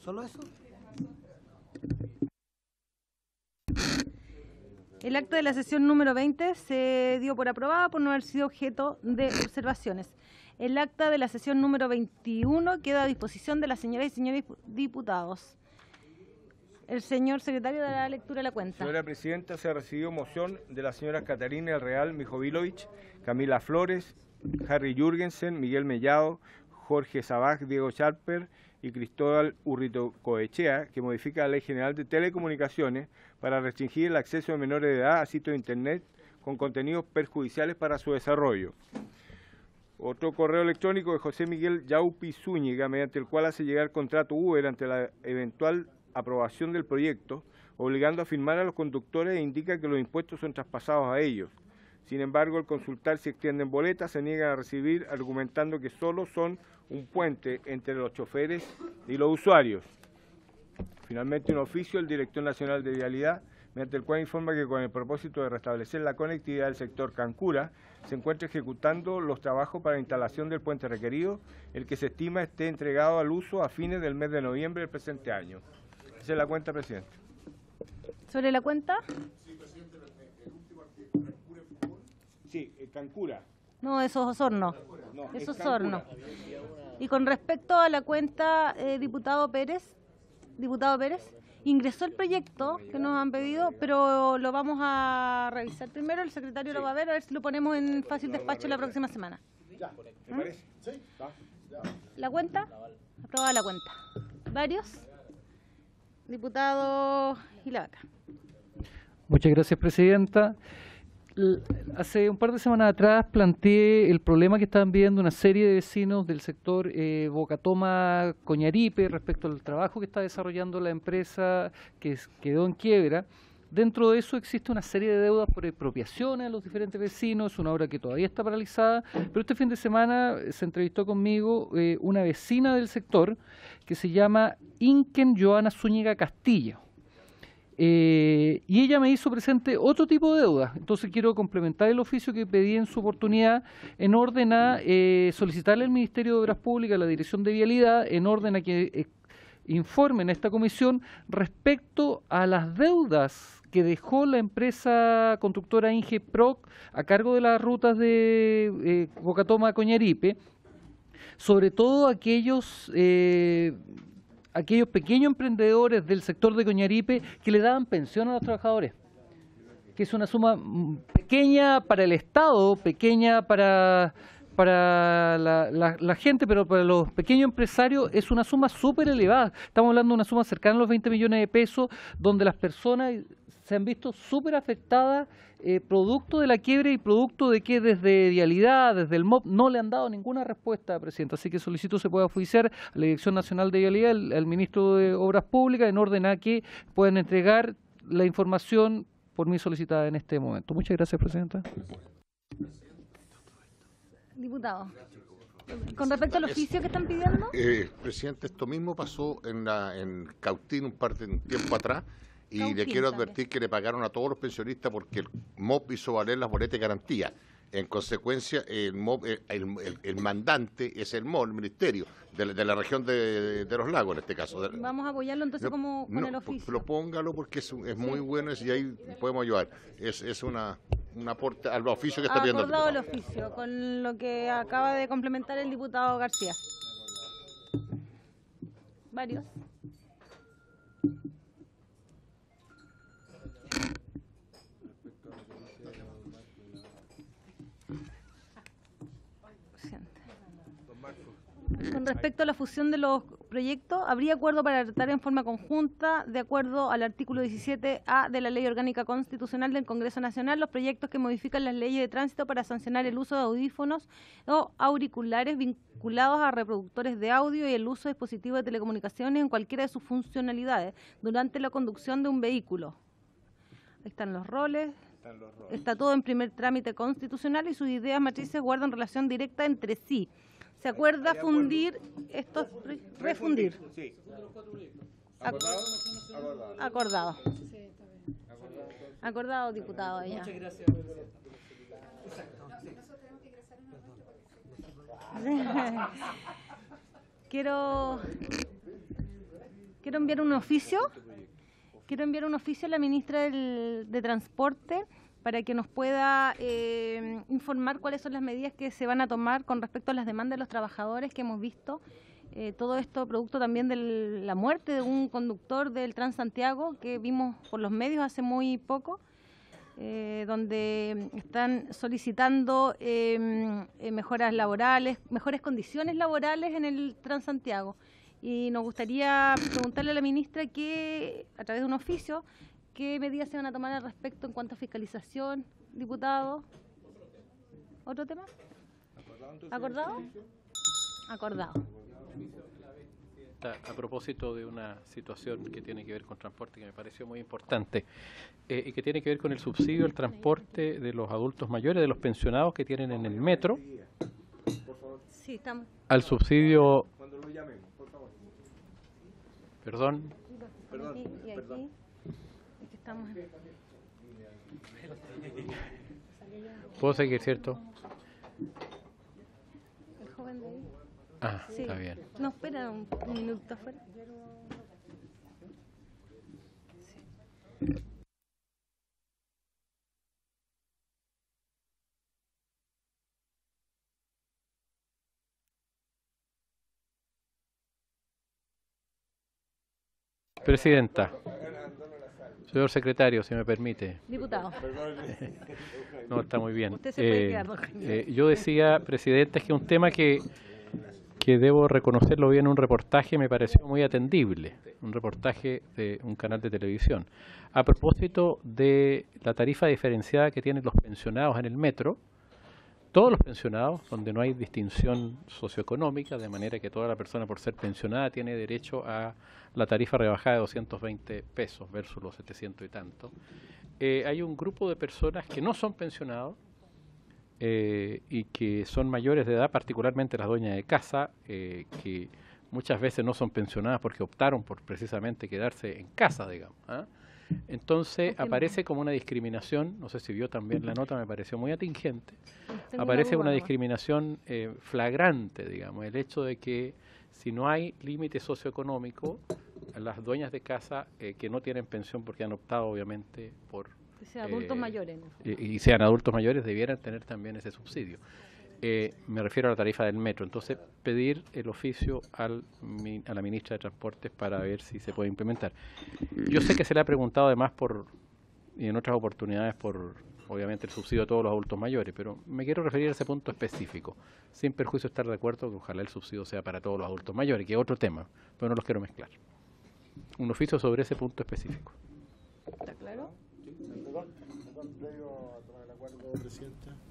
¿Solo eso? El acta de la sesión número 20 se dio por aprobada por no haber sido objeto de observaciones. El acta de la sesión número 21 queda a disposición de las señoras y señores diputados. El señor secretario dará lectura a la cuenta. Señora Presidenta, se ha recibido moción de las señoras Catarina del Real Mijovilovich, Camila Flores, Harry Jürgensen, Miguel Mellado, Jorge Sabaj, Diego Charper y Cristóbal Urritocoechea, que modifica la Ley General de Telecomunicaciones para restringir el acceso de menores de edad a sitios de Internet con contenidos perjudiciales para su desarrollo. Otro correo electrónico de José Miguel Yaupi Zúñiga, mediante el cual hace llegar contrato Uber ante la eventual aprobación del proyecto, obligando a firmar a los conductores e indica que los impuestos son traspasados a ellos. Sin embargo, al consultar si extienden boletas, se niegan a recibir, argumentando que solo son un puente entre los choferes y los usuarios. Finalmente, un oficio del Director Nacional de Vialidad, mediante el cual informa que con el propósito de restablecer la conectividad del sector Cancura, se encuentra ejecutando los trabajos para la instalación del puente requerido, el que se estima esté entregado al uso a fines del mes de noviembre del presente año. Esa es la cuenta, Presidente. ¿Sobre la cuenta? Sí, Presidente, el último artículo. Sí, Cancura. No, eso es Osorno. No, Eso es Cancura. Osorno. Y con respecto a la cuenta, diputado Pérez, ingresó el proyecto que nos han pedido, pero lo vamos a revisar primero. El secretario lo va a ver si lo ponemos en fácil despacho la próxima semana. ¿Me parece? Sí. ¿La cuenta? Aprobada la cuenta. ¿Varios? Diputado Gilavaca. Muchas gracias, Presidenta. Hace un par de semanas atrás planteé el problema que estaban viviendo una serie de vecinos del sector Bocatoma Coñaripe respecto al trabajo que está desarrollando la empresa que quedó en quiebra. Dentro de eso existe una serie de deudas por expropiaciones a los diferentes vecinos, es una obra que todavía está paralizada, pero este fin de semana se entrevistó conmigo una vecina del sector que se llama Inken Joana Zúñiga Castillo. Y ella me hizo presente otro tipo de deudas. Entonces quiero complementar el oficio que pedí en su oportunidad en orden a solicitarle al Ministerio de Obras Públicas, a la Dirección de Vialidad, en orden a que informen a esta comisión respecto a las deudas que dejó la empresa constructora Ingeproc a cargo de las rutas de Bocatoma a Coñaripe, sobre todo aquellos pequeños emprendedores del sector de Coñaripe que le daban pensión a los trabajadores, que es una suma pequeña para el Estado, pequeña para la gente, pero para los pequeños empresarios es una suma súper elevada. Estamos hablando de una suma cercana a los 20 millones de pesos, donde las personas se han visto súper afectadas producto de la quiebra y producto de que desde Vialidad, desde el MOP, no le han dado ninguna respuesta, Presidenta. Así que solicito se pueda oficiar a la Dirección Nacional de Vialidad, al Ministro de Obras Públicas, en orden a que puedan entregar la información por mí solicitada en este momento. Muchas gracias, Presidenta. Diputado, con respecto al oficio que están pidiendo. Presidente, esto mismo pasó en Cautín un tiempo atrás. Y Cautín le quiero también. advertir que le pagaron a todos los pensionistas porque el MOP hizo valer las boletas de garantía. En consecuencia, el MOP, el mandante es el MOP, el Ministerio de la región de los lagos, en este caso. Vamos a apoyarlo entonces con el oficio. Propóngalo porque es muy bueno y ahí podemos ayudar. Es un aporte al oficio que está pidiendo el Acordado el diputado. oficio, con lo que acaba de complementar el diputado García. Varios. Con respecto a la fusión de los proyectos, habría acuerdo para tratar en forma conjunta, de acuerdo al artículo 17A de la Ley Orgánica Constitucional del Congreso Nacional, los proyectos que modifican las leyes de tránsito para sancionar el uso de audífonos o auriculares vinculados a reproductores de audio y el uso de dispositivos de telecomunicaciones en cualquiera de sus funcionalidades durante la conducción de un vehículo. Ahí están los roles. Está todo en primer trámite constitucional y sus ideas matrices guardan relación directa entre sí. ¿Se acuerda fundir estos, refundir? Sí. Acordado. Acordado, diputado. Ya. Muchas gracias. Quiero Quiero enviar un oficio a la ministra de Transporte para que nos pueda informar cuáles son las medidas que se van a tomar con respecto a las demandas de los trabajadores que hemos visto. Todo esto producto también de la muerte de un conductor del Transantiago que vimos por los medios hace muy poco, donde están solicitando mejoras laborales, mejores condiciones laborales en el Transantiago. Y nos gustaría preguntarle a la ministra que, a través de un oficio, qué medidas se van a tomar al respecto en cuanto a fiscalización. Diputado. ¿Otro tema? ¿Acordado? Acordado. A propósito de una situación que tiene que ver con transporte que me pareció muy importante y que tiene que ver con el subsidio al transporte de los adultos mayores, de los pensionados que tienen en el metro, Sí, estamos. al subsidio... Perdón. Y aquí estamos. ¿Puedo seguir, cierto? El joven de ahí. Ah, Sí. está bien. No, espera un minuto afuera. Presidenta, señor secretario, si me permite. Diputado. No, está muy bien. Usted se puede quedar, don Jaime. Yo decía, Presidenta, es que un tema que debo reconocerlo bien, un reportaje me pareció muy atendible, un reportaje de un canal de televisión. A propósito de la tarifa diferenciada que tienen los pensionados en el metro, todos los pensionados, donde no hay distinción socioeconómica, de manera que toda la persona por ser pensionada tiene derecho a la tarifa rebajada de 220 pesos versus los 700 y tanto. Hay un grupo de personas que no son pensionados y que son mayores de edad, particularmente las dueñas de casa, que muchas veces no son pensionadas porque optaron por precisamente quedarse en casa, digamos. Entonces aparece como una discriminación, no sé si vio también la nota, me pareció muy atingente, aparece una discriminación flagrante, digamos, el hecho de que si no hay límite socioeconómico, las dueñas de casa que no tienen pensión porque han optado obviamente por... Que sean adultos mayores. Y sean adultos mayores, debieran tener también ese subsidio. Me refiero a la tarifa del metro. Entonces, pedir el oficio a la ministra de Transportes para ver si se puede implementar. Yo sé que se le ha preguntado además y en otras oportunidades por, obviamente, el subsidio a todos los adultos mayores, pero me quiero referir a ese punto específico, sin perjuicio estar de acuerdo que ojalá el subsidio sea para todos los adultos mayores, que es otro tema, pero no los quiero mezclar. Un oficio sobre ese punto específico. ¿Está claro?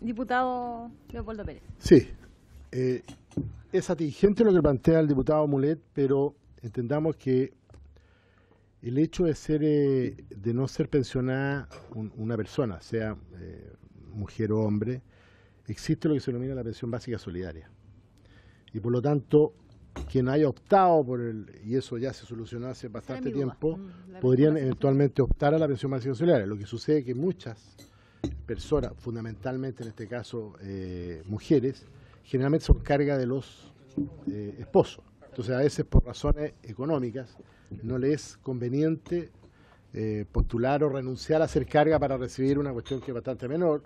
Diputado Leopoldo Pérez. Sí, es atingente lo que plantea el diputado Mulet, pero entendamos que el hecho de no ser pensionada una persona, sea mujer o hombre, existe lo que se denomina la pensión básica solidaria. Y por lo tanto, quien haya optado por y eso ya se solucionó hace bastante tiempo, podrían eventualmente optar a la pensión básica solidaria. Lo que sucede es que muchas personas, fundamentalmente en este caso mujeres, generalmente son carga de los esposos. Entonces a veces por razones económicas no les es conveniente postular o renunciar a hacer carga para recibir una cuestión que es bastante menor,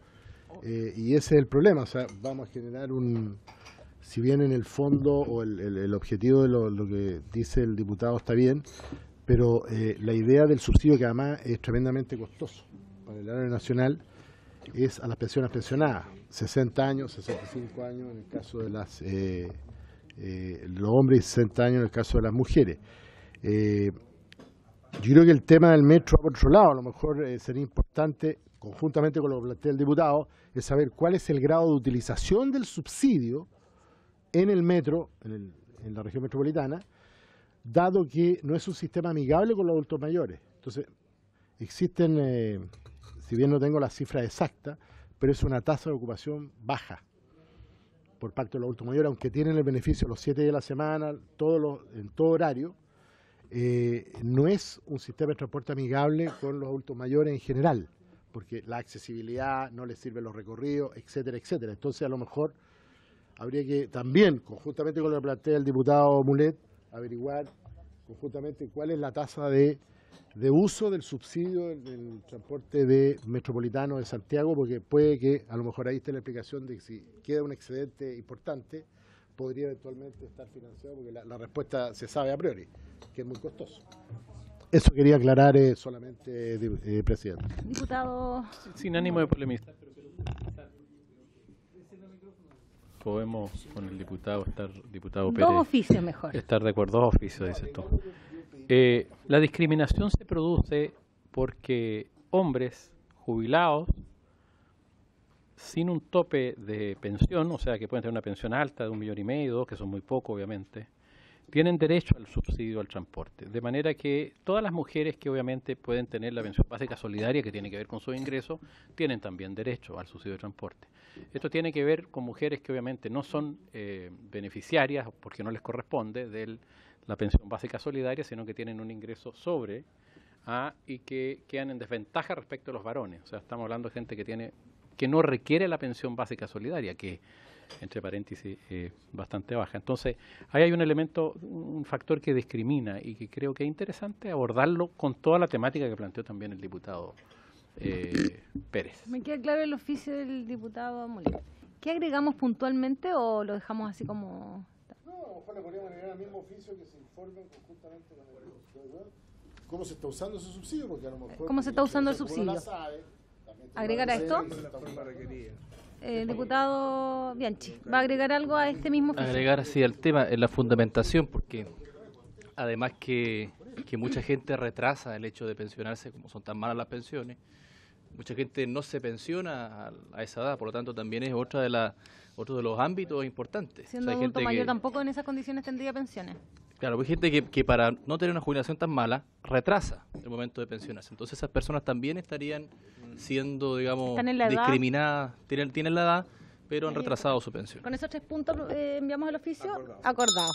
y ese es el problema. O sea, vamos a generar si bien en el fondo o el objetivo de lo que dice el diputado está bien, pero la idea del subsidio, que además es tremendamente costoso para el área nacional, es a las personas pensionadas, 60 años, 65 años en el caso de los hombres y 60 años en el caso de las mujeres. Yo creo que el tema del metro, por otro lado, a lo mejor sería importante, conjuntamente con lo que plantea el diputado, es saber cuál es el grado de utilización del subsidio en el metro, en la región metropolitana, dado que no es un sistema amigable con los adultos mayores. Entonces, existen, si bien no tengo las cifras exactas, pero es una tasa de ocupación baja por parte de los adultos mayores, aunque tienen el beneficio los 7 días de la semana, en todo horario. No es un sistema de transporte amigable con los adultos mayores en general, porque la accesibilidad, no les sirven los recorridos, etcétera, etcétera. Entonces, a lo mejor habría que también, conjuntamente con lo que plantea el diputado Mulet, averiguar conjuntamente cuál es la tasa de uso del subsidio del transporte metropolitano de Santiago, porque puede que a lo mejor ahí esté la explicación de que si queda un excedente importante, podría eventualmente estar financiado, porque la respuesta se sabe a priori, que es muy costoso. Eso quería aclarar solamente, presidente. Diputado. Sin ánimo de polemizar, podemos con el diputado Pérez. Dos oficios mejor. Estar de acuerdo, dos oficios, dices tú. La discriminación se produce porque hombres jubilados sin un tope de pensión, o sea que pueden tener una pensión alta de 1,5 millones, 2, que son muy poco obviamente, tienen derecho al subsidio al transporte. De manera que todas las mujeres que obviamente pueden tener la pensión básica solidaria, que tiene que ver con sus ingresos, tienen también derecho al subsidio de transporte. Esto tiene que ver con mujeres que obviamente no son beneficiarias, porque no les corresponde, de la pensión básica solidaria, sino que tienen un ingreso sobre y que quedan en desventaja respecto a los varones. O sea, estamos hablando de gente que no requiere la pensión básica solidaria, que entre paréntesis bastante baja. Entonces, ahí hay un elemento, un factor que discrimina y que creo que es interesante abordarlo con toda la temática que planteó también el diputado Pérez. Me queda claro el oficio del diputado Molina. ¿Qué agregamos puntualmente o lo dejamos así como...? No, a lo mejor le podríamos agregar al mismo oficio que se informen conjuntamente con el cómo se está usando ese subsidio, porque a lo mejor... ¿Cómo se está usando el subsidio? ¿Agregar a esto? Diputado Bianchi, ¿va a agregar algo a este mismo oficio? Agregar así al tema, en la fundamentación, porque además que mucha gente retrasa el hecho de pensionarse, como son tan malas las pensiones, mucha gente no se pensiona a esa edad, por lo tanto también es otro de los ámbitos importantes. Siendo adulto mayor tampoco en esas condiciones tendría pensiones. Claro, hay gente que para no tener una jubilación tan mala, retrasa el momento de pensionarse. Entonces esas personas también estarían siendo, digamos, discriminadas, tienen la edad, pero han retrasado su pensión. Con esos 3 puntos enviamos el oficio. Acordado.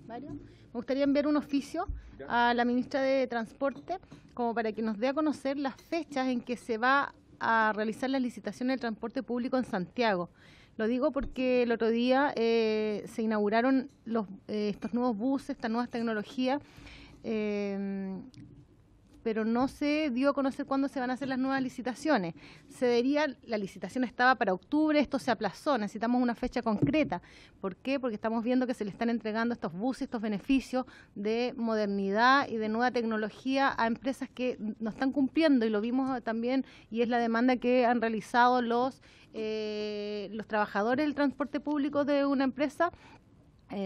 ¿Mario? Me gustaría enviar un oficio a la ministra de Transporte como para que nos dé a conocer las fechas en que se va a realizar las licitaciones de transporte público en Santiago. Lo digo porque el otro día se inauguraron estos nuevos buses, estas nuevas tecnologías, pero no se dio a conocer cuándo se van a hacer las nuevas licitaciones. La licitación estaba para octubre, esto se aplazó, necesitamos una fecha concreta. ¿Por qué? Porque estamos viendo que se le están entregando estos buses, estos beneficios de modernidad y de nueva tecnología a empresas que no están cumpliendo, y lo vimos también, y es la demanda que han realizado los trabajadores del transporte público de una empresa,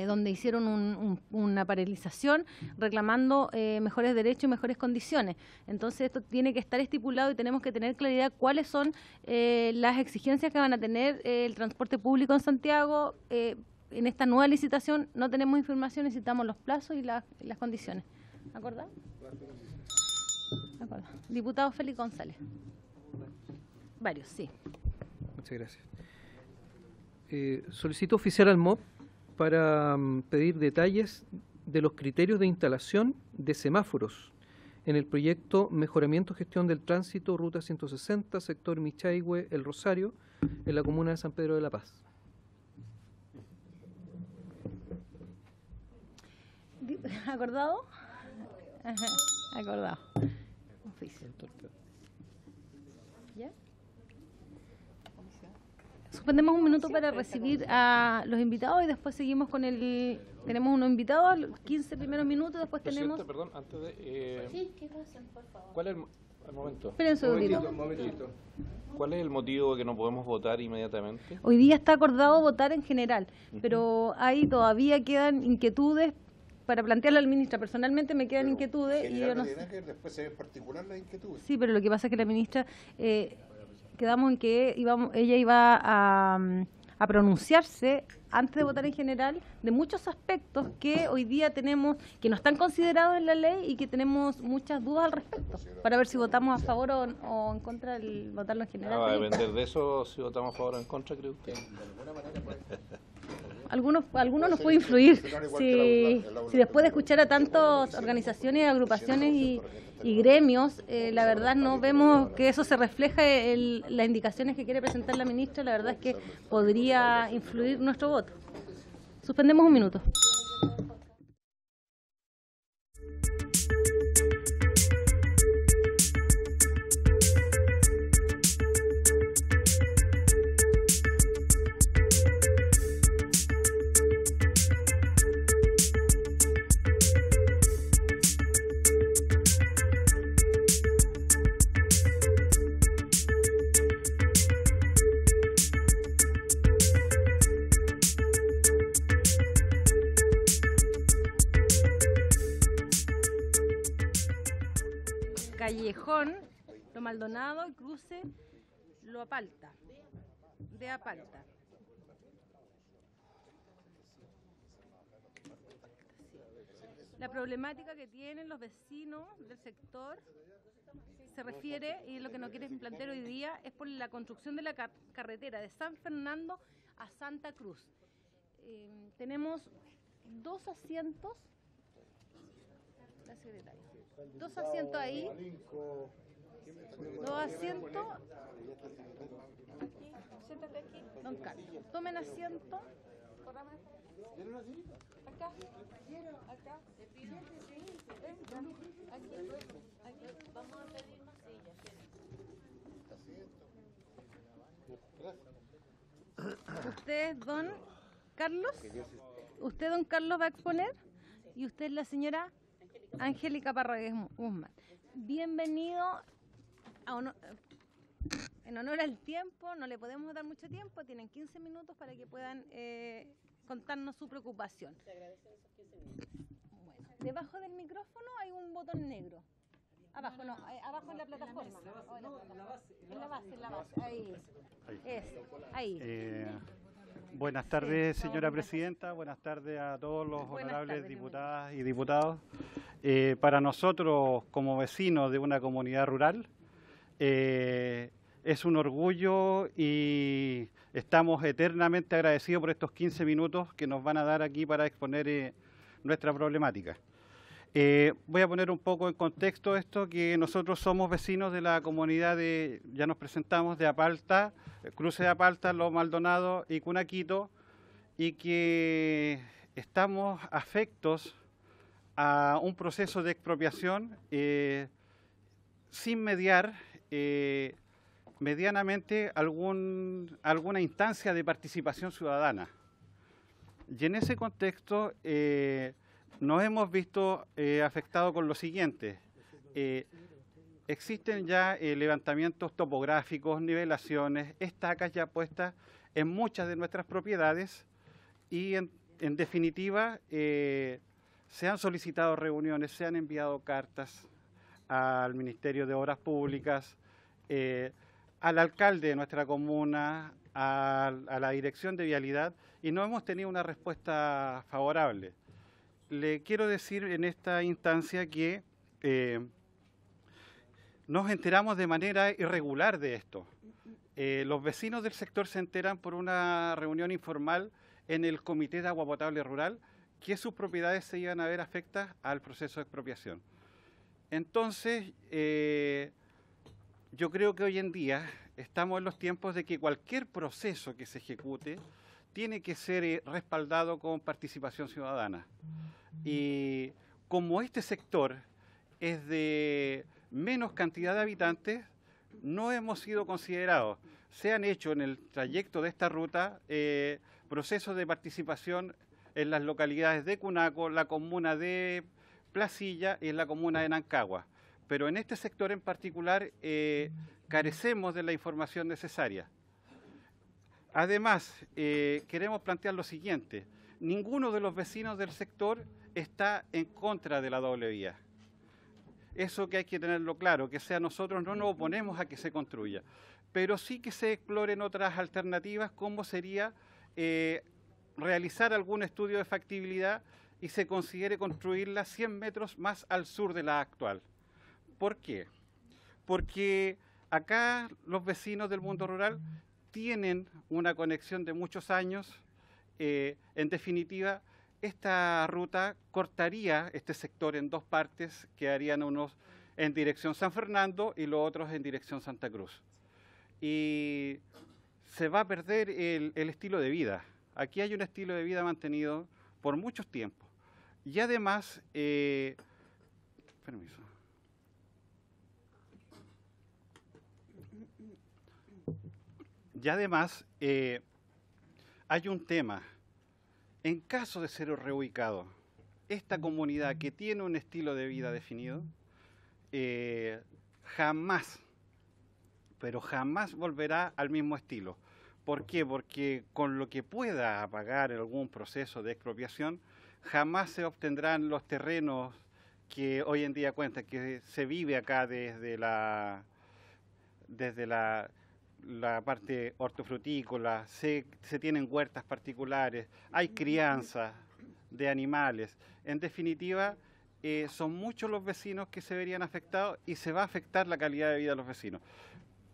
donde hicieron una paralización reclamando mejores derechos y mejores condiciones. Entonces esto tiene que estar estipulado y tenemos que tener claridad cuáles son las exigencias que van a tener el transporte público en Santiago. En esta nueva licitación no tenemos información, necesitamos los plazos y las condiciones. ¿Acordado? Acordado. Diputado Félix González. Varios, sí. Muchas gracias. Solicito oficial al MOP para pedir detalles de los criterios de instalación de semáforos en el proyecto Mejoramiento y Gestión del Tránsito, Ruta 160, sector Michaihue, El Rosario, en la comuna de San Pedro de la Paz. ¿Acordado? Ajá, acordado. Oficio. ¿Ya? Suspendemos un minuto para recibir a los invitados y después seguimos con tenemos unos invitados, los 15 primeros minutos, después tenemos... Perdón, antes de... Sí, ¿qué pasan, por favor? ¿Cuál es el momento? Esperen un segundito. ¿Cuál es el motivo de que no podemos votar inmediatamente? Hoy día está acordado votar en general, pero ahí todavía quedan inquietudes para plantearlo al ministra. Personalmente me quedan inquietudes y yo no sé. Después se ve en particular las inquietudes. Sí, pero lo que pasa es que la ministra... quedamos en que ella iba a pronunciarse antes de votar en general de muchos aspectos que hoy día tenemos, que no están considerados en la ley y que tenemos muchas dudas al respecto, para ver si votamos a favor o en contra del votarlo en general. ¿Va a depender de eso si votamos a favor o en contra, cree usted? Algunos nos puede influir. Si después de escuchar a tantas organizaciones, agrupaciones y gremios, la verdad no vemos que eso se refleje en las indicaciones que quiere presentar la ministra, la verdad es que podría influir nuestro voto. Suspendemos un minuto. Callejón, Lo Maldonado y cruce Lo Apalta, de Apalta. La problemática que tienen los vecinos del sector se refiere, y lo que nos quieren plantear hoy día, es por la construcción de la carretera de San Fernando a Santa Cruz. Tenemos 2 asientos, la secretaria, 2 asientos ahí, 2 asientos, aquí, siéntate aquí, don Carlos, tomen asiento, acá, acá, aquí, vamos a pedir más sillas. ¿Usted, don Carlos? ¿Usted, don Carlos, va a exponer? Y usted es la señora Angélica Parragués Guzmán. Bienvenido en honor al tiempo, no le podemos dar mucho tiempo, tienen 15 minutos para que puedan contarnos su preocupación. Se agradecen esos 15 minutos. Bueno, debajo del micrófono hay un botón negro. Abajo, no, abajo en la plataforma. En la base, ahí. Ahí. Buenas tardes, señora presidenta. Buenas tardes a todos los honorables diputadas y diputados. Para nosotros, como vecinos de una comunidad rural, es un orgullo y estamos eternamente agradecidos por estos 15 minutos que nos van a dar aquí para exponer nuestra problemática. Voy a poner un poco en contexto esto, que nosotros somos vecinos de la comunidad de, ya nos presentamos, de Apalta, cruce de Apalta, Lo Maldonado y Cunaquito, y que estamos afectos a un proceso de expropiación sin mediar medianamente alguna instancia de participación ciudadana. Y en ese contexto nos hemos visto afectados con lo siguiente. Existen ya levantamientos topográficos, nivelaciones, estacas ya puestas en muchas de nuestras propiedades y en definitiva se han solicitado reuniones, se han enviado cartas al Ministerio de Obras Públicas, al alcalde de nuestra comuna, a la Dirección de Vialidad, y no hemos tenido una respuesta favorable. Le quiero decir en esta instancia que nos enteramos de manera irregular de esto. Los vecinos del sector se enteran por una reunión informal en el Comité de Agua Potable Rural que sus propiedades se iban a ver afectadas al proceso de expropiación. Entonces, yo creo que hoy en día estamos en los tiempos de que cualquier proceso que se ejecute tiene que ser respaldado con participación ciudadana. Y como este sector es de menos cantidad de habitantes, no hemos sido considerados. Se han hecho en el trayecto de esta ruta procesos de participación en las localidades de Cunaco, la comuna de Placilla y en la comuna de Nancagua. Pero en este sector en particular carecemos de la información necesaria. Además, queremos plantear lo siguiente. Ninguno de los vecinos del sector está en contra de la doble vía. Eso que hay que tenerlo claro, que sea nosotros no nos oponemos a que se construya, pero sí que se exploren otras alternativas, como sería realizar algún estudio de factibilidad y se considere construirla 100 metros más al sur de la actual. ¿Por qué? Porque acá los vecinos del mundo rural tienen una conexión de muchos años. En definitiva, esta ruta cortaría este sector en 2 partes, quedarían unos en dirección San Fernando y los otros en dirección Santa Cruz. Y se va a perder el estilo de vida. Aquí hay un estilo de vida mantenido por muchos tiempos. Y además, permiso. Y además, hay un tema. En caso de ser reubicado, esta comunidad que tiene un estilo de vida definido, jamás, pero jamás volverá al mismo estilo. ¿Por qué? Porque con lo que pueda pagar en algún proceso de expropiación, jamás se obtendrán los terrenos que hoy en día cuenta que se vive acá desde la parte hortofrutícola, se tienen huertas particulares, hay crianza de animales. En definitiva, son muchos los vecinos que se verían afectados y se va a afectar la calidad de vida de los vecinos.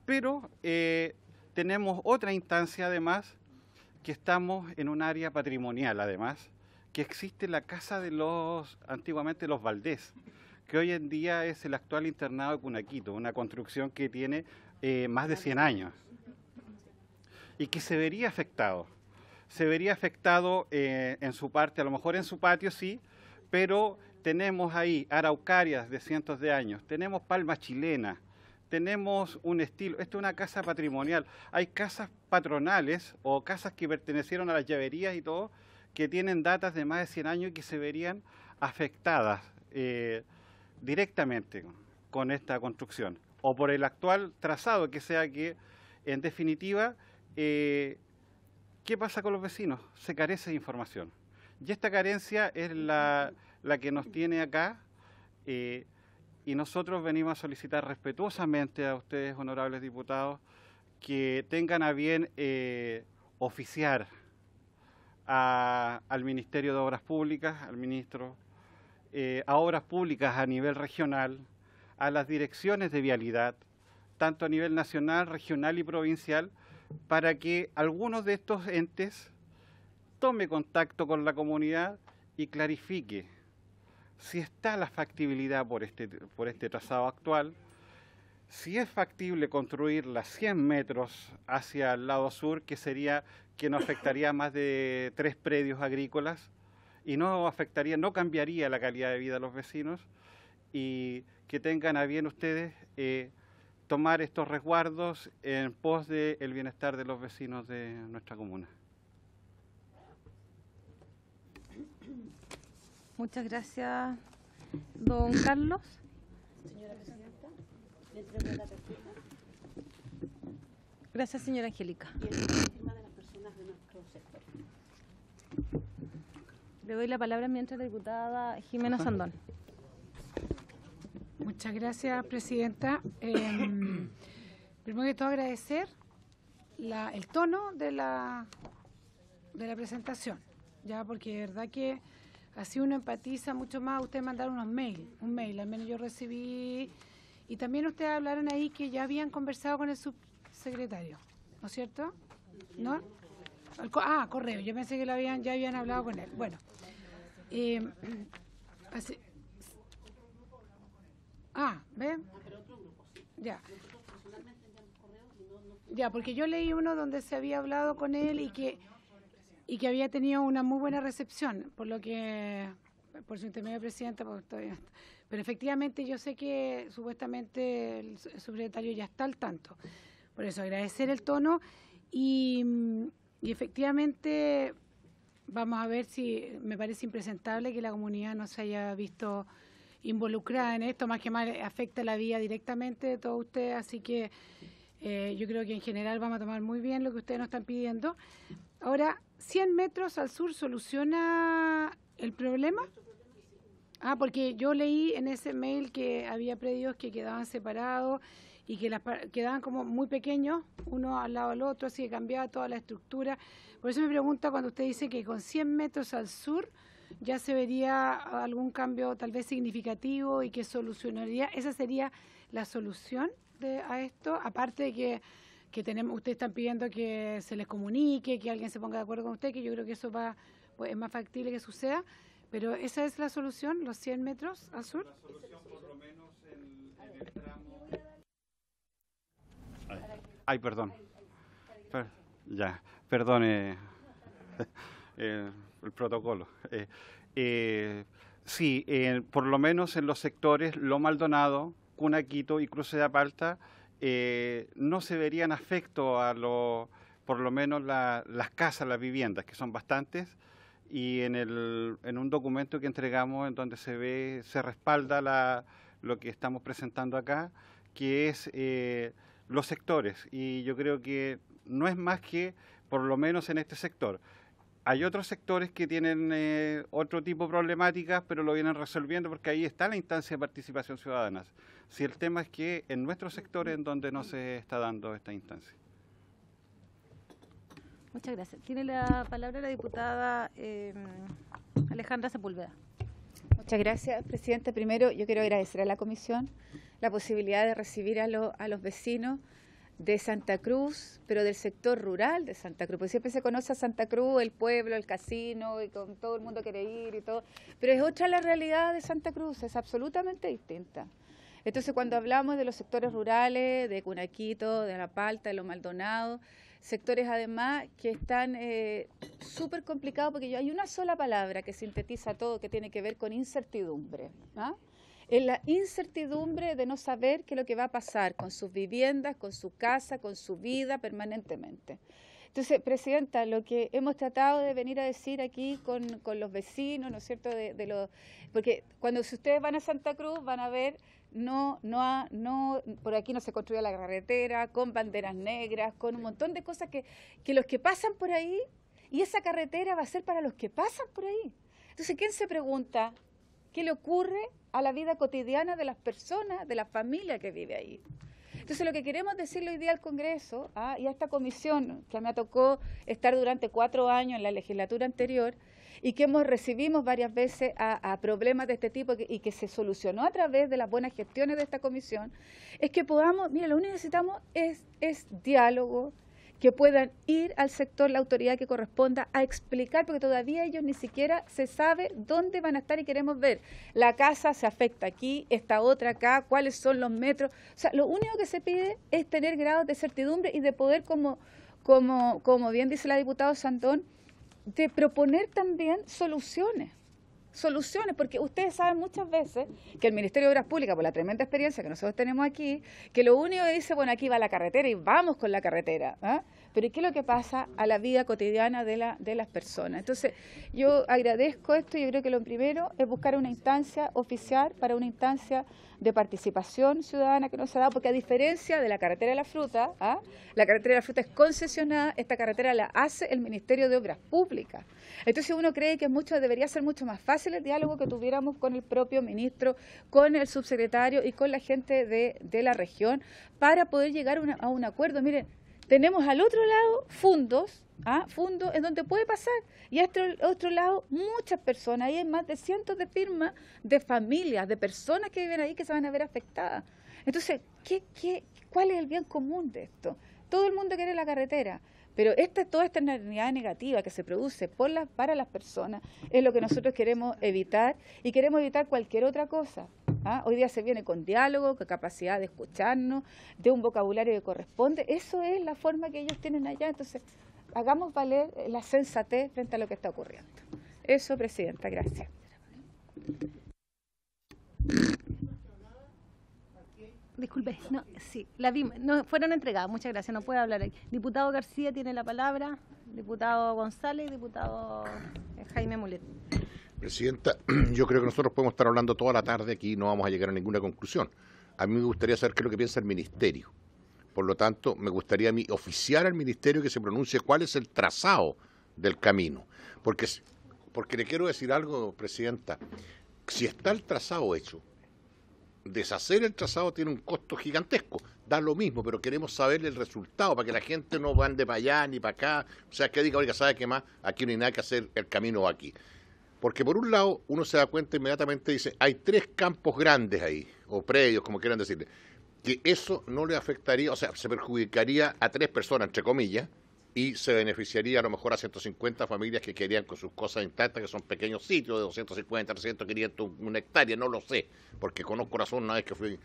Pero tenemos otra instancia además, que estamos en un área patrimonial además, que existe la casa de antiguamente los Valdés, que hoy en día es el actual internado de Cunaquito, una construcción que tiene más de 100 años y que se vería afectado. Se vería afectado en su parte, a lo mejor en su patio sí, pero tenemos ahí araucarias de cientos de años, tenemos palma chilena, tenemos un estilo, esto es una casa patrimonial, hay casas patronales o casas que pertenecieron a las llaverías y todo, que tienen datas de más de 100 años y que se verían afectadas directamente con esta construcción, o por el actual trazado, que sea que, en definitiva, ¿qué pasa con los vecinos? Se carece de información. Y esta carencia es la que nos tiene acá, y nosotros venimos a solicitar respetuosamente a ustedes, honorables diputados, que tengan a bien oficiar al Ministerio de Obras Públicas, al ministro, a Obras Públicas a nivel regional, a las direcciones de vialidad, tanto a nivel nacional, regional y provincial, para que algunos de estos entes tome contacto con la comunidad y clarifique si está la factibilidad por este trazado actual, si es factible construir las 100 metros hacia el lado sur, que no afectaría más de 3 predios agrícolas y no cambiaría la calidad de vida de los vecinos, y que tengan a bien ustedes tomar estos resguardos en pos del bienestar de los vecinos de nuestra comuna. Muchas gracias, don Carlos. Señora Presidenta, le entrego la tarjeta. Gracias, señora Angélica. Y el firma de las personas de nuestro sector. Le doy la palabra mientras la diputada Jimena Sandón. Muchas gracias, Presidenta. Primero que todo, agradecer el tono de la presentación, ya, porque de verdad que así uno empatiza mucho más. Ustedes mandaron un mail, al menos yo recibí, y también ustedes hablaron ahí que ya habían conversado con el subsecretario, ¿no es cierto? ¿No? Correo, yo pensé que ya habían hablado con él. Bueno, ¿ven? Ya, porque yo leí uno donde se había hablado con él y que había tenido una muy buena recepción, por su intermedio, Presidenta, pero efectivamente yo sé que supuestamente el subsecretario ya está al tanto. Por eso agradecer el tono y efectivamente vamos a ver si, me parece impresentable que la comunidad no se haya visto involucrada en esto, más que mal afecta la vida directamente de todos ustedes, así que yo creo que en general vamos a tomar muy bien lo que ustedes nos están pidiendo. Ahora, 100 metros al sur soluciona el problema. Porque yo leí en ese mail que había predios que quedaban separados y que quedaban como muy pequeños, uno al lado del otro, así que cambiaba toda la estructura. Por eso me pregunta cuando usted dice que con 100 metros al sur ya se vería algún cambio tal vez significativo y que solucionaría, esa sería la solución a esto, aparte de que ustedes están pidiendo que se les comunique, que alguien se ponga de acuerdo con usted, que yo creo que eso es más factible que suceda, pero esa es la solución, los 100 metros al sur. La solución por lo menos en el tramo... perdón. Perdone el protocolo. Sí, por lo menos en los sectores Lo Maldonado, Cunaquito y Cruce de Apalta, no se verían afecto por lo menos las casas, las viviendas, que son bastantes, y en un documento que entregamos en donde se respalda lo que estamos presentando acá, que es los sectores, y yo creo que no es más que, por lo menos en este sector, Hay otros sectores que tienen otro tipo de problemáticas, pero lo vienen resolviendo porque ahí está la instancia de participación ciudadana. Si el tema es que en nuestros sectores en donde no se está dando esta instancia. Muchas gracias. Tiene la palabra la diputada Alejandra Sepúlveda. Muchas gracias, presidente. Primero, yo quiero agradecer a la comisión la posibilidad de recibir a los vecinos de Santa Cruz, pero del sector rural de Santa Cruz, porque siempre se conoce a Santa Cruz, el pueblo, el casino, y con todo el mundo quiere ir y todo, pero es otra la realidad de Santa Cruz, es absolutamente distinta. Entonces, cuando hablamos de los sectores rurales, de Cunaquito, de La Palta, de Los Maldonados, sectores además que están súper complicados, porque hay una sola palabra que sintetiza todo, que tiene que ver con incertidumbre, ¿ah? Es la incertidumbre de no saber qué es lo que va a pasar con sus viviendas, con su casa, con su vida permanentemente. Entonces, presidenta, lo que hemos tratado de venir a decir aquí con los vecinos, ¿no es cierto?, porque cuando si ustedes van a Santa Cruz van a ver, por aquí no se construye la carretera, con banderas negras, con un montón de cosas que los que pasan por ahí, y esa carretera va a ser para los que pasan por ahí. Entonces, ¿quién se pregunta qué le ocurre a la vida cotidiana de las personas, de la familia que vive ahí? Entonces, lo que queremos decirle hoy día al Congreso y a esta comisión, que me tocó estar durante 4 años en la legislatura anterior, y que recibimos varias veces a problemas de este tipo y que se solucionó a través de las buenas gestiones de esta comisión, es que podamos, mira, lo único que necesitamos es diálogo, que puedan ir al sector, la autoridad que corresponda, a explicar, porque todavía ellos ni siquiera se sabe dónde van a estar y queremos ver. La casa se afecta aquí, esta otra acá, cuáles son los metros. O sea, lo único que se pide es tener grados de certidumbre y de poder, como bien dice la diputada Sandón, de proponer también soluciones, porque ustedes saben muchas veces que el Ministerio de Obras Públicas, por la tremenda experiencia que nosotros tenemos aquí, que lo único que dice, bueno, aquí va la carretera y vamos con la carretera, ¿ah? Pero ¿qué es lo que pasa a la vida cotidiana de las personas? Entonces, yo agradezco esto y yo creo que lo primero es buscar una instancia oficial para una instancia de participación ciudadana que no se ha dado, porque a diferencia de la carretera de la fruta, la carretera de la fruta es concesionada, esta carretera la hace el Ministerio de Obras Públicas. Entonces uno cree que debería ser mucho más fácil el diálogo que tuviéramos con el propio ministro, con el subsecretario y con la gente de la región para poder llegar a un acuerdo. Miren, tenemos al otro lado fondos en donde puede pasar, y a este otro lado muchas personas, ahí hay más de cientos de firmas de familias, de personas que viven ahí que se van a ver afectadas. Entonces, ¿cuál es el bien común de esto? Todo el mundo quiere la carretera, pero toda esta externalidad negativa que se produce para las personas es lo que nosotros queremos evitar, y queremos evitar cualquier otra cosa. Hoy día se viene con diálogo, con capacidad de escucharnos, de un vocabulario que corresponde. Eso es la forma que ellos tienen allá. Entonces, hagamos valer la sensatez frente a lo que está ocurriendo. Eso, presidenta, gracias. Disculpe, no, sí, la vimos, no, fueron entregadas, muchas gracias, no puede hablar ahí. Diputado García tiene la palabra, diputado González y diputado Jaime Mulet. Presidenta, yo creo que nosotros podemos estar hablando toda la tarde aquí y no vamos a llegar a ninguna conclusión. A mí me gustaría saber qué es lo que piensa el Ministerio. Por lo tanto, me gustaría a mí oficiar al Ministerio que se pronuncie cuál es el trazado del camino. Porque le quiero decir algo, Presidenta, si está el trazado hecho, deshacer el trazado tiene un costo gigantesco, da lo mismo, pero queremos saber el resultado para que la gente no ande para allá ni para acá, o sea, que diga, oiga, ¿sabe qué más? Aquí no hay nada que hacer, el camino va aquí. Porque por un lado uno se da cuenta inmediatamente, dice, hay 3 campos grandes ahí, o predios, como quieran decirle, que eso no le afectaría, o sea, se perjudicaría a 3 personas, entre comillas, y se beneficiaría a lo mejor a 150 familias que querían con sus cosas intactas, que son pequeños sitios de 250, 300, 500, 1 hectárea, no lo sé, porque conozco razón una vez que fui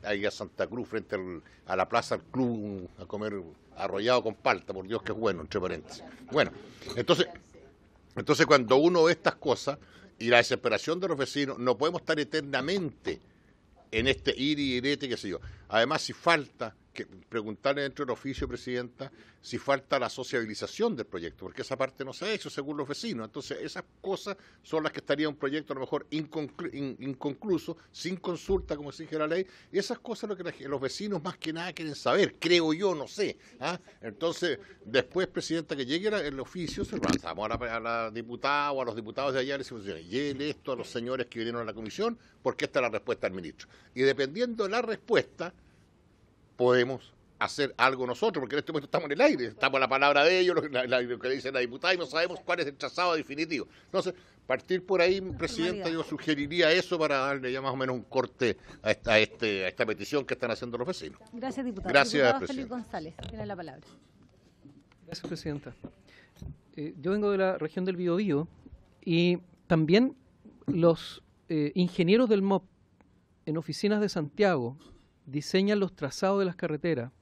ahí a Santa Cruz, frente a la Plaza del Club, a comer arrollado con palta, por Dios que es bueno, entre paréntesis. Bueno, entonces cuando uno ve estas cosas y la desesperación de los vecinos, no podemos estar eternamente en este ir y irete, qué sé yo. Además, si falta preguntarle dentro del oficio, Presidenta, si falta la sociabilización del proyecto, porque esa parte no se ha hecho según los vecinos. Entonces, esas cosas son las que estaría un proyecto a lo mejor inconcluso, sin consulta, como exige la ley, y esas cosas lo que los vecinos más que nada quieren saber, creo yo, no sé. Entonces, después, Presidenta, que llegue el oficio, se lo lanzamos a la diputada o a los diputados de allá, y le decimos, llévele esto a los señores que vinieron a la comisión, porque esta es la respuesta del ministro. Y dependiendo de la respuesta, podemos hacer algo nosotros, porque en este momento estamos en el aire, estamos a la palabra de ellos, lo que dice la diputada, y no sabemos cuál es el trazado definitivo. Entonces, partir por ahí, Presidenta, yo sugeriría eso para darle ya más o menos un corte a esta petición que están haciendo los vecinos. Gracias, diputado. Gracias, diputado Presidenta. Félix González, tiene la palabra. Gracias, Presidenta. Yo vengo de la región del Biobío y también los ingenieros del MOP en oficinas de Santiago diseñan los trazados de las carreteras,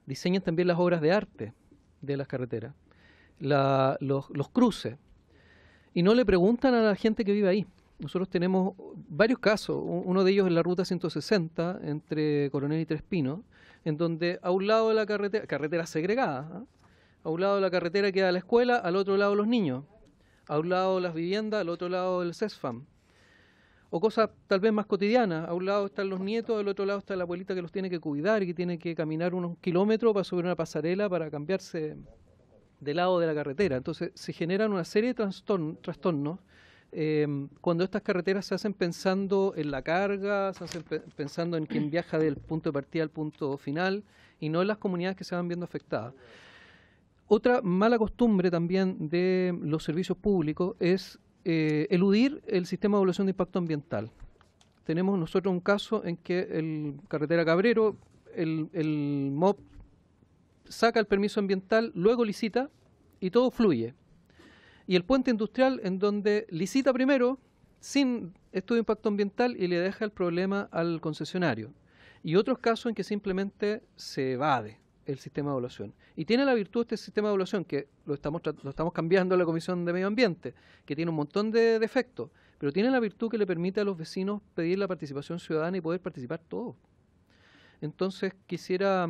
diseñan también las obras de arte de las carreteras, los cruces, y no le preguntan a la gente que vive ahí. Nosotros tenemos varios casos, uno de ellos es la ruta 160 entre Coronel y Tres Pinos, en donde a un lado de la carretera segregada, a un lado de la carretera queda la escuela, al otro lado los niños, a un lado las viviendas, al otro lado el CESFAM. O cosas tal vez más cotidianas, a un lado están los nietos, al otro lado está la abuelita que los tiene que cuidar y que tiene que caminar unos kilómetros para subir una pasarela para cambiarse de lado de la carretera. Entonces se generan una serie de trastornos cuando estas carreteras se hacen pensando en la carga, se hacen pensando en quien viaja del punto de partida al punto final y no en las comunidades que se van viendo afectadas. Otra mala costumbre también de los servicios públicos es eludir el sistema de evaluación de impacto ambiental. Tenemos nosotros un caso en que el carretera Cabrero, el MOP saca el permiso ambiental, luego licita y todo fluye. Y el puente industrial en donde licita primero sin estudio de impacto ambiental y le deja el problema al concesionario. Y otros casos en que simplemente se evade el sistema de evaluación. Y tiene la virtud este sistema de evaluación, que lo estamos cambiando en la Comisión de Medio Ambiente, que tiene un montón de defectos, pero tiene la virtud que le permite a los vecinos pedir la participación ciudadana y poder participar todos. Entonces quisiera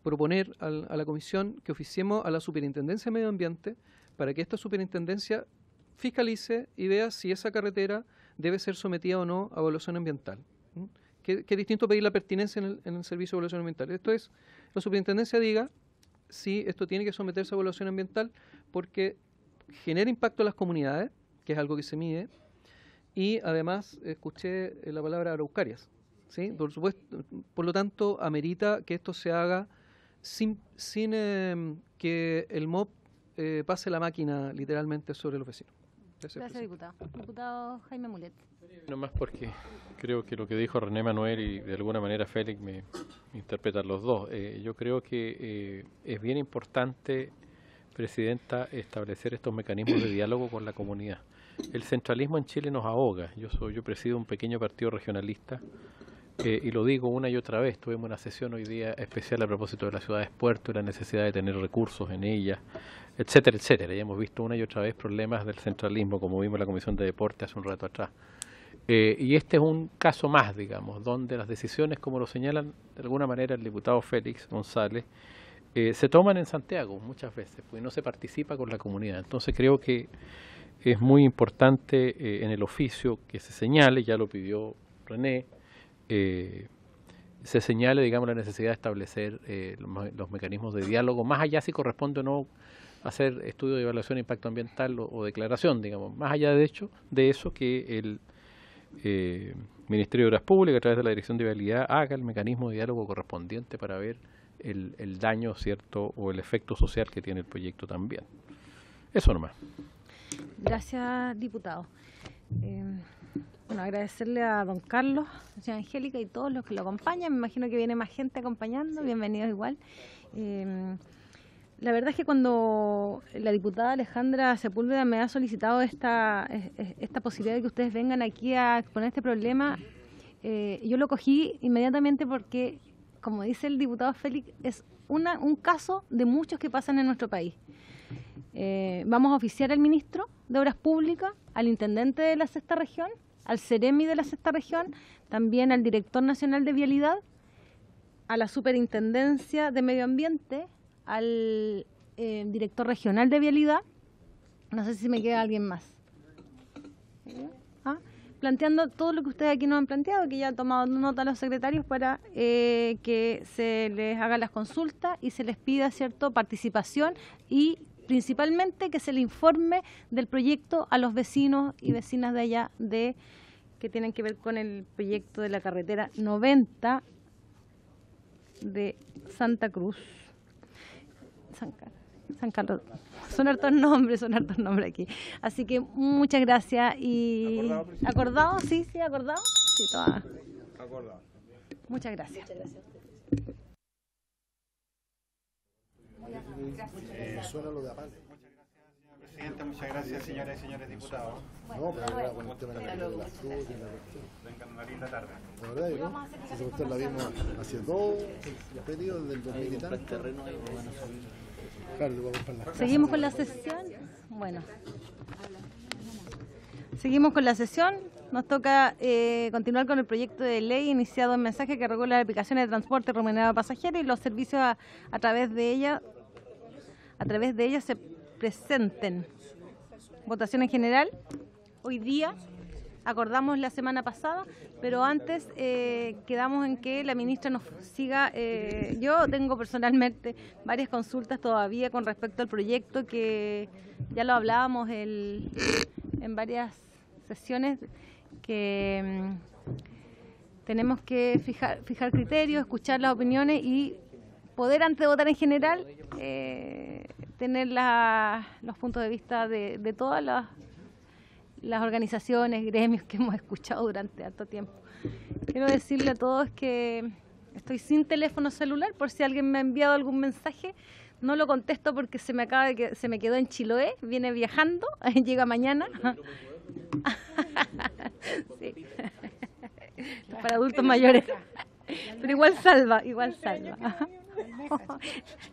proponer a la Comisión que oficiemos a la Superintendencia de Medio Ambiente para que esta superintendencia fiscalice y vea si esa carretera debe ser sometida o no a evaluación ambiental. Que es distinto pedir la pertinencia en el servicio de evaluación ambiental. Esto es, la superintendencia diga si esto tiene que someterse a evaluación ambiental porque genera impacto en las comunidades, que es algo que se mide, y además escuché la palabra araucarias, ¿sí? Por supuesto, por lo tanto, amerita que esto se haga sin que el MOP pase la máquina literalmente sobre los vecinos. Gracias, diputado. Diputado Jaime Mulet. No más porque creo que lo que dijo René Manuel y de alguna manera Félix me interpretan los dos. Yo creo que es bien importante, Presidenta, establecer estos mecanismos de diálogo con la comunidad. El centralismo en Chile nos ahoga. Yo presido un pequeño partido regionalista y lo digo una y otra vez. Tuvimos una sesión hoy día especial a propósito de las ciudades puerto y la necesidad de tener recursos en ellas, etcétera, etcétera. Ya hemos visto una y otra vez problemas del centralismo, como vimos en la Comisión de Deporte hace un rato atrás. Y este es un caso más, digamos, donde las decisiones, como lo señalan de alguna manera el diputado Félix González, se toman en Santiago muchas veces, pues no se participa con la comunidad. Entonces creo que es muy importante en el oficio que se señale, ya lo pidió René, se señale, digamos, la necesidad de establecer los mecanismos de diálogo, más allá si corresponde o no hacer estudio de evaluación de impacto ambiental o declaración, digamos, más allá de eso que el Ministerio de Obras Públicas, a través de la Dirección de Vialidad, haga el mecanismo de diálogo correspondiente para ver el daño, ¿cierto?, o el efecto social que tiene el proyecto también. Eso nomás. Gracias, diputado. Bueno, agradecerle a don Carlos, a señora Angélica y todos los que lo acompañan. Me imagino que viene más gente acompañando, bienvenidos igual. La verdad es que cuando la diputada Alejandra Sepúlveda me ha solicitado esta posibilidad de que ustedes vengan aquí a exponer este problema, yo lo cogí inmediatamente porque, como dice el diputado Félix, es un caso de muchos que pasan en nuestro país. Vamos a oficiar al ministro de Obras Públicas, al intendente de la Sexta Región, al Ceremi de la Sexta Región, también al director nacional de Vialidad, a la Superintendencia de Medio Ambiente, al director regional de Vialidad, no sé si me queda alguien más, planteando todo lo que ustedes aquí nos han planteado, que ya han tomado nota los secretarios para que se les haga las consultas y se les pida, ¿cierto?, participación y principalmente que se le informe del proyecto a los vecinos y vecinas de allá que tienen que ver con el proyecto de la carretera 90 de Santa Cruz. San Carlos. Son hartos nombres aquí. Así que muchas gracias y... ¿Acordado? Sí, acordado. Sí, toda. Acordado. Muchas gracias. Suena lo de Apale. Presidente, muchas gracias, señoras y señores diputados. No, pero era con el tema de la fruta y la cuestión. Tengan una linda tarde. La verdad, ¿no? Esa cuestión la vimos hace 2 periodos del 2000 y tanto. Seguimos con la sesión. Bueno. Seguimos con la sesión. Nos toca continuar con el proyecto de ley iniciado en mensaje que regula las aplicaciones de transporte remunerado a pasajeros y los servicios a través de ella se presenten. Votación en general. Hoy día acordamos la semana pasada, pero antes quedamos en que la ministra nos siga. Yo tengo personalmente varias consultas todavía con respecto al proyecto, que ya lo hablábamos en varias sesiones, que tenemos que fijar criterios, escuchar las opiniones y poder, antes de votar en general, tener los puntos de vista de todas las organizaciones, gremios que hemos escuchado durante tanto tiempo. Quiero decirle a todos que estoy sin teléfono celular, por si alguien me ha enviado algún mensaje. No lo contesto porque se me quedó en Chiloé, viene viajando, llega mañana. Sí. Para adultos mayores. Pero igual salva.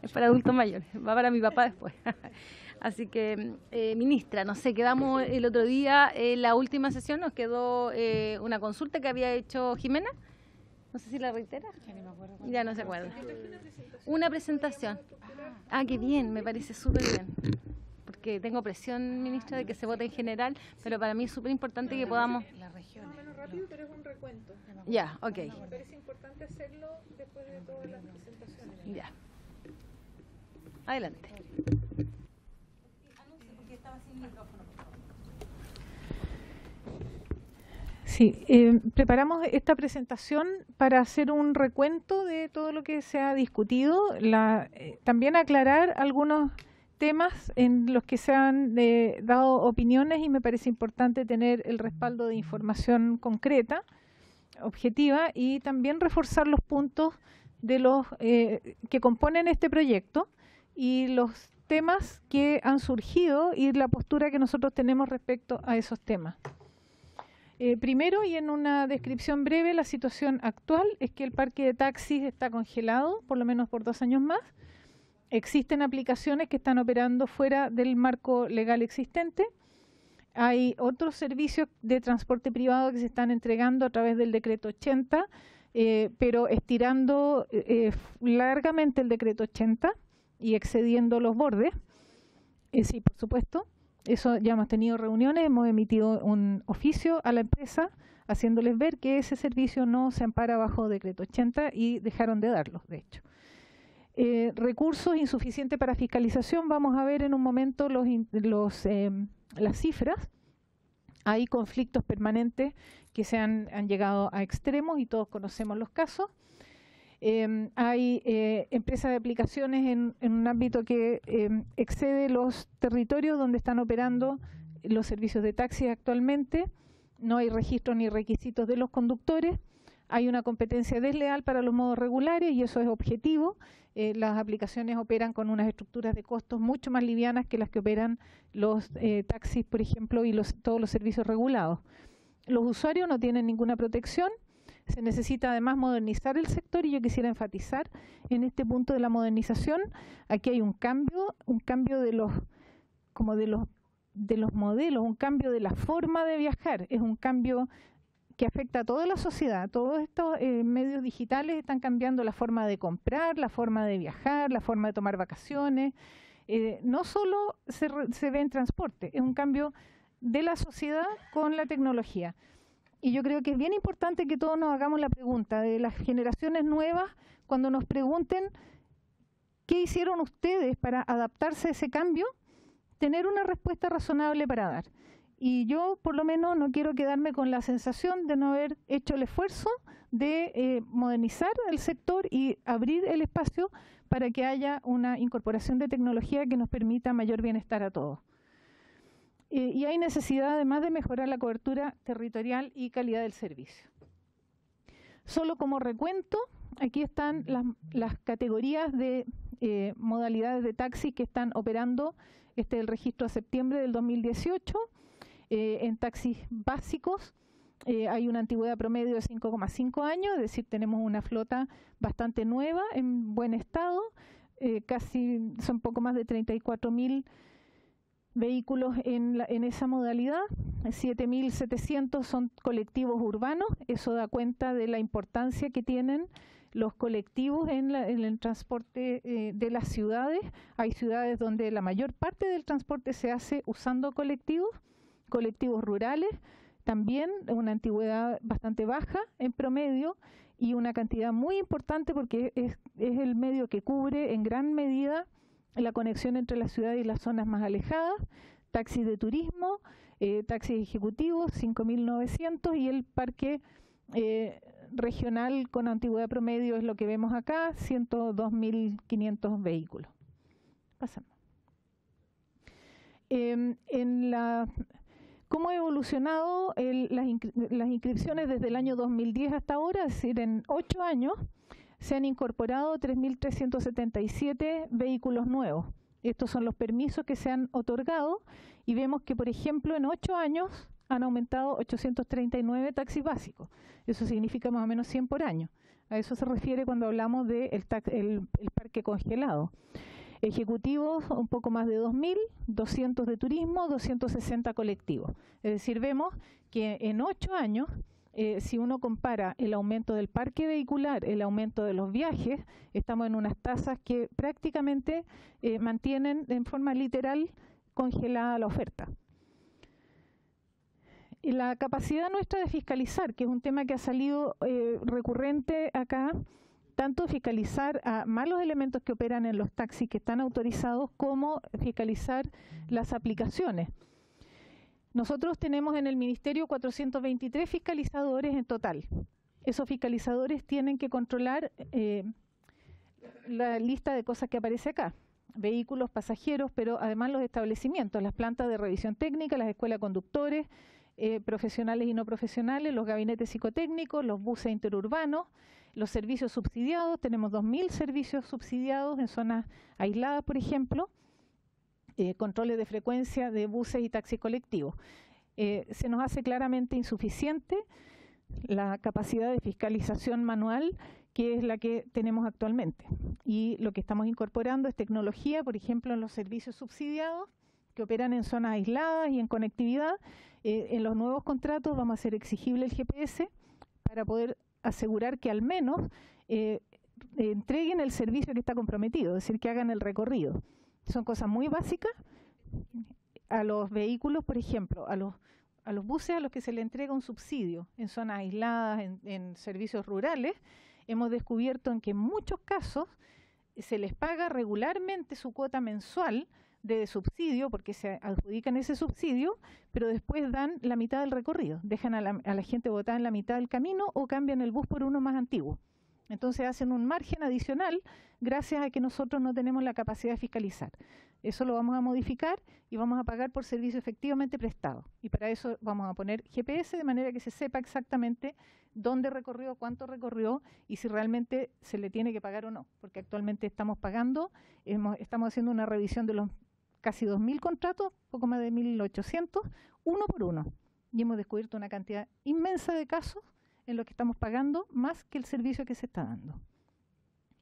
Es para adultos mayores, va para mi papá después. Así que, ministra, no sé, quedamos el otro día, la última sesión nos quedó una consulta que había hecho Jimena. No sé si la reitera. Ya no se acuerda. Una presentación. Ah, qué bien, me parece súper bien. Porque tengo presión, ministra, de que se vote en general, pero para mí es súper importante que podamos... Más o menos rápido, pero es un recuento. Ya, ok. Me parece importante hacerlo después de todas las presentaciones. Ya. Adelante. Sí, preparamos esta presentación para hacer un recuento de todo lo que se ha discutido, también aclarar algunos temas en los que se han dado opiniones, y me parece importante tener el respaldo de información concreta, objetiva, y también reforzar los puntos de los que componen este proyecto y los temas que han surgido y la postura que nosotros tenemos respecto a esos temas. Primero, y en una descripción breve, la situación actual es que el parque de taxis está congelado, por lo menos por 2 años más. Existen aplicaciones que están operando fuera del marco legal existente. Hay otros servicios de transporte privado que se están entregando a través del decreto 80, pero estirando largamente el decreto 80 y excediendo los bordes. Sí, por supuesto. Eso ya hemos tenido reuniones, hemos emitido un oficio a la empresa haciéndoles ver que ese servicio no se ampara bajo decreto 80 y dejaron de darlos, de hecho. Recursos insuficientes para fiscalización, vamos a ver en un momento las cifras. Hay conflictos permanentes que se han llegado a extremos y todos conocemos los casos. Hay empresas de aplicaciones en un ámbito que excede los territorios donde están operando los servicios de taxis actualmente. No hay registros ni requisitos de los conductores. Hay una competencia desleal para los modos regulares y eso es objetivo. Las aplicaciones operan con unas estructuras de costos mucho más livianas que las que operan los taxis, por ejemplo, y todos los servicios regulados. Los usuarios no tienen ninguna protección. Se necesita además modernizar el sector y yo quisiera enfatizar en este punto de la modernización. Aquí hay un cambio de los modelos, un cambio de la forma de viajar. Es un cambio que afecta a toda la sociedad. Todos estos medios digitales están cambiando la forma de comprar, la forma de viajar, la forma de tomar vacaciones. No solo se ve en transporte, es un cambio de la sociedad con la tecnología. Y yo creo que es bien importante que todos nos hagamos la pregunta de las generaciones nuevas, cuando nos pregunten qué hicieron ustedes para adaptarse a ese cambio, tener una respuesta razonable para dar. Y yo, por lo menos, no quiero quedarme con la sensación de no haber hecho el esfuerzo de modernizar el sector y abrir el espacio para que haya una incorporación de tecnología que nos permita mayor bienestar a todos. Y hay necesidad, además, de mejorar la cobertura territorial y calidad del servicio. Solo como recuento, aquí están las categorías de modalidades de taxi que están operando. Este es el registro a septiembre del 2018. En taxis básicos hay una antigüedad promedio de 5,5 años, es decir, tenemos una flota bastante nueva, en buen estado. Casi son poco más de 34.000 vehículos en esa modalidad. 7.700 son colectivos urbanos. Eso da cuenta de la importancia que tienen los colectivos en el transporte de las ciudades. Hay ciudades donde la mayor parte del transporte se hace usando colectivos rurales, también una antigüedad bastante baja en promedio y una cantidad muy importante porque es el medio que cubre en gran medida la conexión entre la ciudad y las zonas más alejadas. Taxis de turismo, taxis ejecutivos, 5.900, y el parque regional con antigüedad promedio es lo que vemos acá, 102.500 vehículos. Pasamos. ¿Cómo ha evolucionado las inscripciones desde el año 2010 hasta ahora? Es decir, en 8 años se han incorporado 3.377 vehículos nuevos. Estos son los permisos que se han otorgado y vemos que, por ejemplo, en 8 años han aumentado 839 taxis básicos. Eso significa más o menos 100 por año. A eso se refiere cuando hablamos del parque congelado. Ejecutivos, un poco más de 2.000, 200 de turismo, 260 colectivos. Es decir, vemos que en 8 años, si uno compara el aumento del parque vehicular, el aumento de los viajes, estamos en unas tasas que prácticamente mantienen en forma literal congelada la oferta. Y la capacidad nuestra de fiscalizar, que es un tema que ha salido recurrente acá, tanto fiscalizar a malos elementos que operan en los taxis que están autorizados, como fiscalizar las aplicaciones. Nosotros tenemos en el Ministerio 423 fiscalizadores en total. Esos fiscalizadores tienen que controlar la lista de cosas que aparece acá. Vehículos, pasajeros, pero además los establecimientos, las plantas de revisión técnica, las escuelas de conductores, profesionales y no profesionales, los gabinetes psicotécnicos, los buses interurbanos, los servicios subsidiados. Tenemos 2.000 servicios subsidiados en zonas aisladas, por ejemplo, controles de frecuencia de buses y taxis colectivos. Se nos hace claramente insuficiente la capacidad de fiscalización manual, que es la que tenemos actualmente. Y lo que estamos incorporando es tecnología, por ejemplo, en los servicios subsidiados, que operan en zonas aisladas y en conectividad. En los nuevos contratos vamos a hacer exigible el GPS para poder asegurar que al menos entreguen el servicio que está comprometido, es decir, que hagan el recorrido. Son cosas muy básicas. A los vehículos, por ejemplo, a los buses a los que se le entrega un subsidio en zonas aisladas, en servicios rurales, hemos descubierto en que en muchos casos se les paga regularmente su cuota mensual de subsidio, porque se adjudican ese subsidio, pero después dan la mitad del recorrido, dejan a la gente botada en la mitad del camino o cambian el bus por uno más antiguo. Entonces hacen un margen adicional gracias a que nosotros no tenemos la capacidad de fiscalizar. Eso lo vamos a modificar y vamos a pagar por servicio efectivamente prestado. Y para eso vamos a poner GPS de manera que se sepa exactamente dónde recorrió, cuánto recorrió y si realmente se le tiene que pagar o no. Porque actualmente estamos pagando, estamos haciendo una revisión de los casi 2.000 contratos, poco más de 1.800, uno por uno. Y hemos descubierto una cantidad inmensa de casos en los que estamos pagando más que el servicio que se está dando.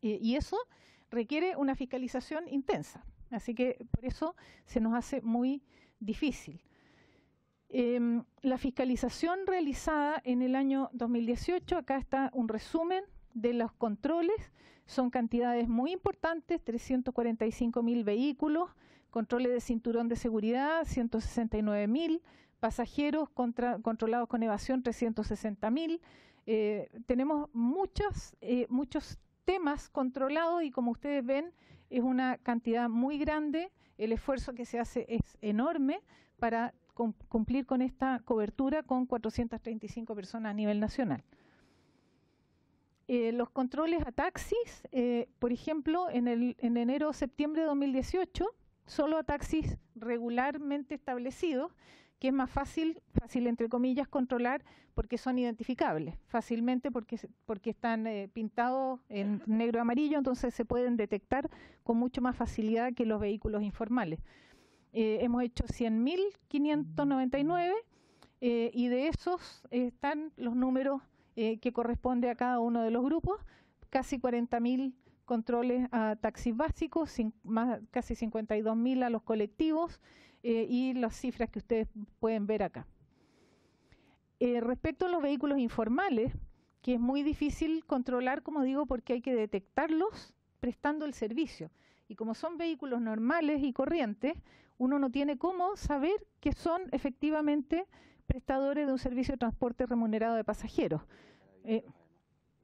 Y eso requiere una fiscalización intensa. Así que por eso se nos hace muy difícil. La fiscalización realizada en el año 2018, acá está un resumen de los controles, son cantidades muy importantes, 345.000 vehículos, controles de cinturón de seguridad, 169.000, pasajeros controlados con evasión, 360.000. Tenemos muchos temas controlados y como ustedes ven es una cantidad muy grande, el esfuerzo que se hace es enorme para cumplir con esta cobertura con 435 personas a nivel nacional. Los controles a taxis, por ejemplo, en enero o septiembre de 2018, solo a taxis regularmente establecidos, que es más fácil entre comillas, controlar porque son identificables fácilmente porque están pintados en negro y amarillo, entonces se pueden detectar con mucho más facilidad que los vehículos informales. Hemos hecho 100.599 y de esos están los números que corresponde a cada uno de los grupos, casi 40.000 controles a taxis básicos, casi 52.000 a los colectivos y las cifras que ustedes pueden ver acá. Respecto a los vehículos informales, que es muy difícil controlar, como digo, porque hay que detectarlos prestando el servicio. Y como son vehículos normales y corrientes, uno no tiene cómo saber que son efectivamente prestadores de un servicio de transporte remunerado de pasajeros.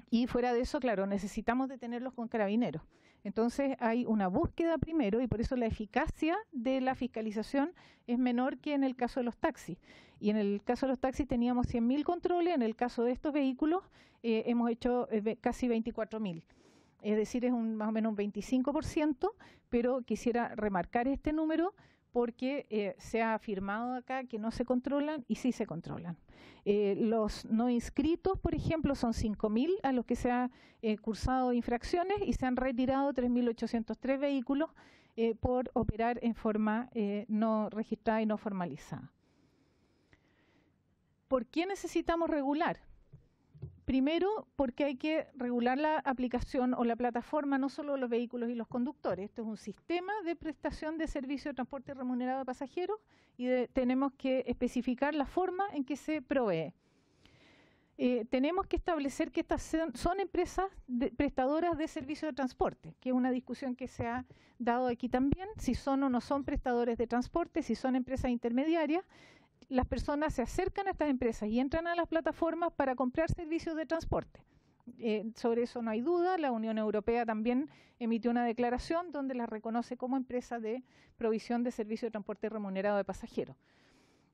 Y fuera de eso, claro, necesitamos detenerlos con carabineros. Entonces hay una búsqueda primero y por eso la eficacia de la fiscalización es menor que en el caso de los taxis. Y en el caso de los taxis teníamos 100.000 controles, en el caso de estos vehículos hemos hecho casi 24.000. Es decir, es más o menos un 25%, pero quisiera remarcar este número porque se ha afirmado acá que no se controlan y sí se controlan. Los no inscritos, por ejemplo, son 5.000 a los que se ha cursado infracciones y se han retirado 3.803 vehículos por operar en forma no registrada y no formalizada. ¿Por qué necesitamos regular? Primero, porque hay que regular la aplicación o la plataforma, no solo de los vehículos y los conductores. Esto es un sistema de prestación de servicio de transporte remunerado de pasajeros y tenemos que especificar la forma en que se provee. Tenemos que establecer que estas son empresas prestadoras de servicio de transporte, que es una discusión que se ha dado aquí también, si son o no son prestadores de transporte, si son empresas intermediarias. Las personas se acercan a estas empresas y entran a las plataformas para comprar servicios de transporte. Sobre eso no hay duda. La Unión Europea también emitió una declaración donde las reconoce como empresa de provisión de servicio de transporte remunerado de pasajeros.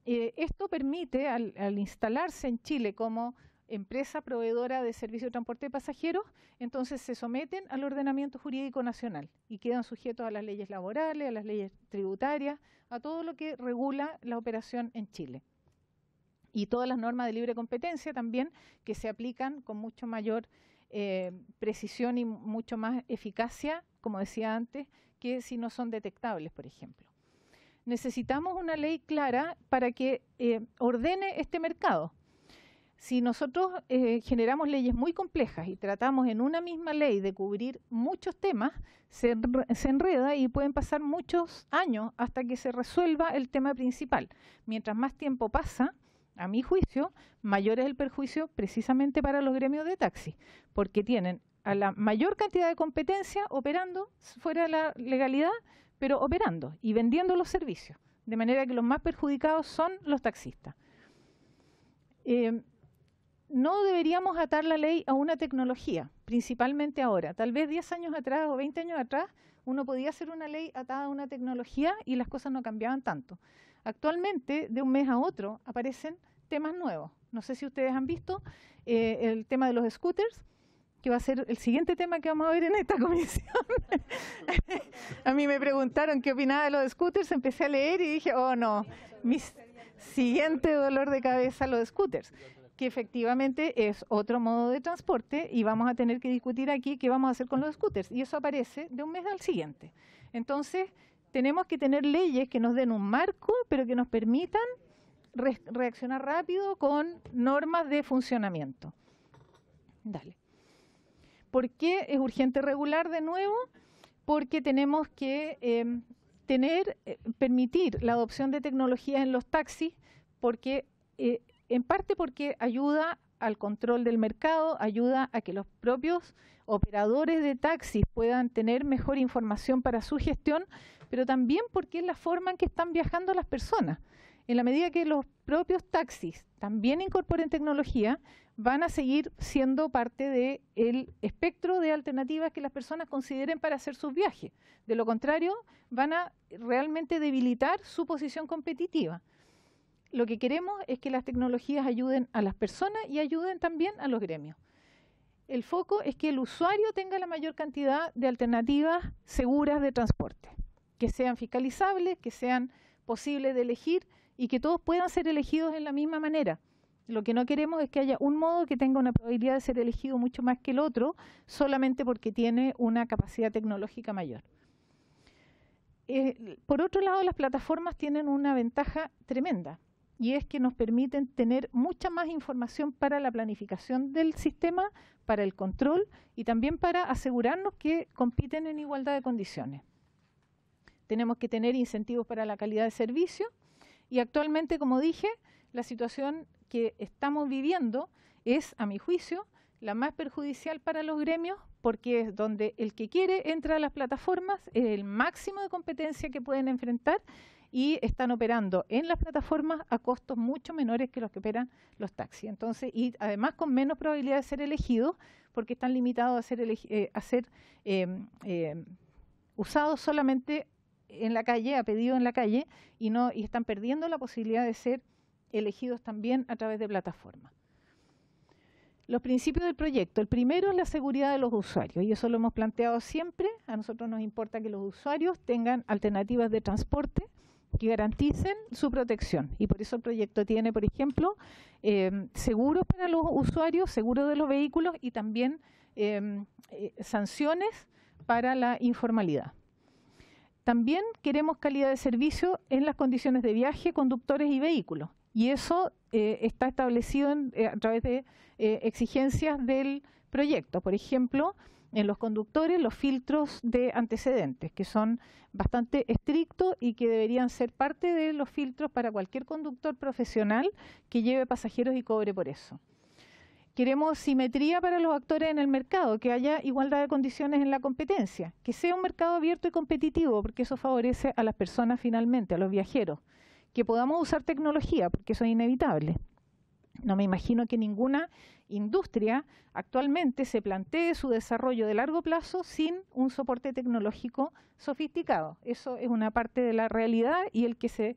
Esto permite, al instalarse en Chile como empresa proveedora de servicio de transporte de pasajeros, entonces se someten al ordenamiento jurídico nacional y quedan sujetos a las leyes laborales, a las leyes tributarias, a todo lo que regula la operación en Chile. Y todas las normas de libre competencia también, que se aplican con mucho mayor precisión y mucho más eficacia, como decía antes, que si no son detectables, por ejemplo. Necesitamos una ley clara para que ordene este mercado. Si nosotros generamos leyes muy complejas y tratamos en una misma ley de cubrir muchos temas, se enreda y pueden pasar muchos años hasta que se resuelva el tema principal. Mientras más tiempo pasa, a mi juicio, mayor es el perjuicio precisamente para los gremios de taxi, porque tienen a la mayor cantidad de competencia operando fuera de la legalidad, pero operando y vendiendo los servicios, de manera que los más perjudicados son los taxistas. No deberíamos atar la ley a una tecnología, principalmente ahora. Tal vez 10 años atrás o 20 años atrás uno podía hacer una ley atada a una tecnología y las cosas no cambiaban tanto. Actualmente, de un mes a otro, aparecen temas nuevos. No sé si ustedes han visto el tema de los scooters, que va a ser el siguiente tema que vamos a ver en esta comisión. A mí me preguntaron qué opinaba de los scooters, empecé a leer y dije, oh no, mi siguiente dolor de cabeza, los scooters, que efectivamente es otro modo de transporte y vamos a tener que discutir aquí qué vamos a hacer con los scooters. Y eso aparece de un mes al siguiente. Entonces, tenemos que tener leyes que nos den un marco, pero que nos permitan reaccionar rápido con normas de funcionamiento. Dale. ¿Por qué es urgente regular de nuevo? Porque tenemos que permitir la adopción de tecnologías en los taxis porque en parte porque ayuda al control del mercado, ayuda a que los propios operadores de taxis puedan tener mejor información para su gestión, pero también porque es la forma en que están viajando las personas. En la medida que los propios taxis también incorporen tecnología, van a seguir siendo parte del espectro de alternativas que las personas consideren para hacer sus viajes. De lo contrario, van a realmente debilitar su posición competitiva. Lo que queremos es que las tecnologías ayuden a las personas y ayuden también a los gremios. El foco es que el usuario tenga la mayor cantidad de alternativas seguras de transporte, que sean fiscalizables, que sean posibles de elegir y que todos puedan ser elegidos en la misma manera. Lo que no queremos es que haya un modo que tenga una probabilidad de ser elegido mucho más que el otro, solamente porque tiene una capacidad tecnológica mayor. Por otro lado, las plataformas tienen una ventaja tremenda, y es que nos permiten tener mucha más información para la planificación del sistema, para el control y también para asegurarnos que compiten en igualdad de condiciones. Tenemos que tener incentivos para la calidad de servicio y actualmente, como dije, la situación que estamos viviendo es, a mi juicio, la más perjudicial para los gremios, porque es donde el que quiere entra a las plataformas, es el máximo de competencia que pueden enfrentar y están operando en las plataformas a costos mucho menores que los que operan los taxis. Entonces, y además con menos probabilidad de ser elegidos, porque están limitados a ser usados solamente en la calle, a pedido en la calle, y están perdiendo la posibilidad de ser elegidos también a través de plataformas. Los principios del proyecto. El primero es la seguridad de los usuarios, y eso lo hemos planteado siempre. A nosotros nos importa que los usuarios tengan alternativas de transporte que garanticen su protección, y por eso el proyecto tiene, por ejemplo, seguros para los usuarios, seguros de los vehículos y también sanciones para la informalidad. También queremos calidad de servicio en las condiciones de viaje, conductores y vehículos, y eso está establecido a través de exigencias del proyecto. Por ejemplo, en los conductores, los filtros de antecedentes, que son bastante estrictos y que deberían ser parte de los filtros para cualquier conductor profesional que lleve pasajeros y cobre por eso. Queremos simetría para los actores en el mercado, que haya igualdad de condiciones en la competencia, que sea un mercado abierto y competitivo, porque eso favorece a las personas finalmente, a los viajeros, que podamos usar tecnología, porque eso es inevitable. No me imagino que ninguna industria actualmente se plantee su desarrollo de largo plazo sin un soporte tecnológico sofisticado. Eso es una parte de la realidad, y el que se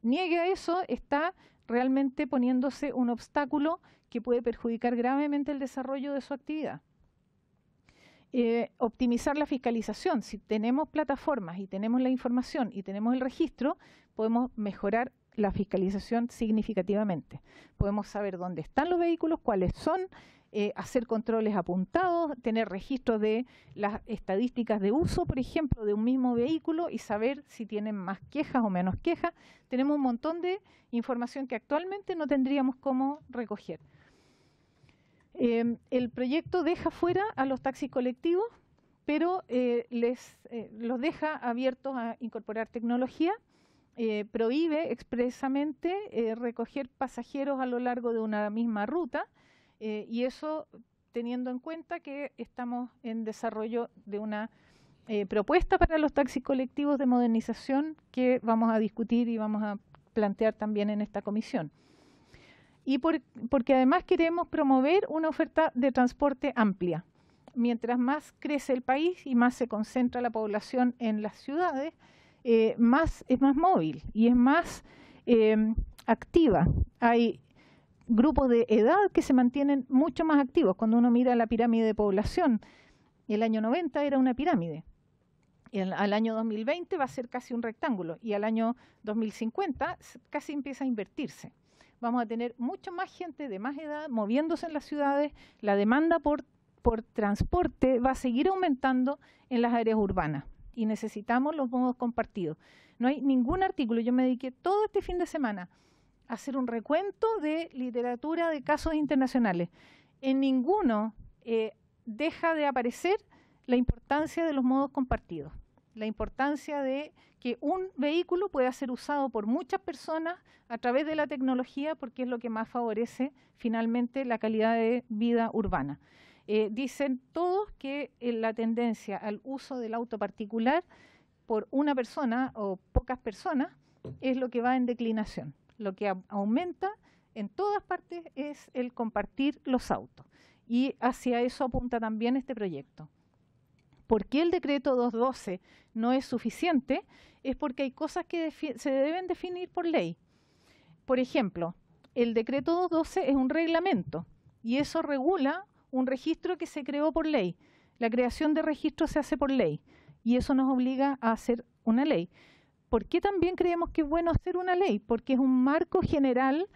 niegue a eso está realmente poniéndose un obstáculo que puede perjudicar gravemente el desarrollo de su actividad. Optimizar la fiscalización. Si tenemos plataformas y tenemos la información y tenemos el registro, podemos mejorar la fiscalización significativamente. Podemos saber dónde están los vehículos, cuáles son, hacer controles apuntados, tener registros de las estadísticas de uso, por ejemplo, de un mismo vehículo y saber si tienen más quejas o menos quejas. Tenemos un montón de información que actualmente no tendríamos cómo recoger. El proyecto deja fuera a los taxis colectivos, pero los deja abiertos a incorporar tecnología. Prohíbe expresamente recoger pasajeros a lo largo de una misma ruta, y eso teniendo en cuenta que estamos en desarrollo de una propuesta para los taxis colectivos de modernización que vamos a discutir y vamos a plantear también en esta comisión. Y porque además queremos promover una oferta de transporte amplia. Mientras más crece el país y más se concentra la población en las ciudades, es más móvil y es más activa. Hay grupos de edad que se mantienen mucho más activos. Cuando uno mira la pirámide de población, el año 90 era una pirámide. Al año 2020 va a ser casi un rectángulo, y al año 2050 casi empieza a invertirse. Vamos a tener mucho más gente de más edad moviéndose en las ciudades. La demanda por transporte va a seguir aumentando en las áreas urbanas, y necesitamos los modos compartidos. No hay ningún artículo. Yo me dediqué todo este fin de semana a hacer un recuento de literatura de casos internacionales. En ninguno deja de aparecer la importancia de los modos compartidos. la importancia de que un vehículo pueda ser usado por muchas personas a través de la tecnología, porque es lo que más favorece finalmente la calidad de vida urbana. Dicen todos que la tendencia al uso del auto particular por una persona o pocas personas es lo que va en declinación. Lo que aumenta en todas partes es el compartir los autos. Y hacia eso apunta también este proyecto. ¿Por qué el decreto 212 no es suficiente? Es porque hay cosas que se deben definir por ley. Por ejemplo, el decreto 212 es un reglamento y eso regula un registro que se creó por ley. La creación de registro se hace por ley y eso nos obliga a hacer una ley. ¿Por qué también creemos que es bueno hacer una ley? Porque es un marco general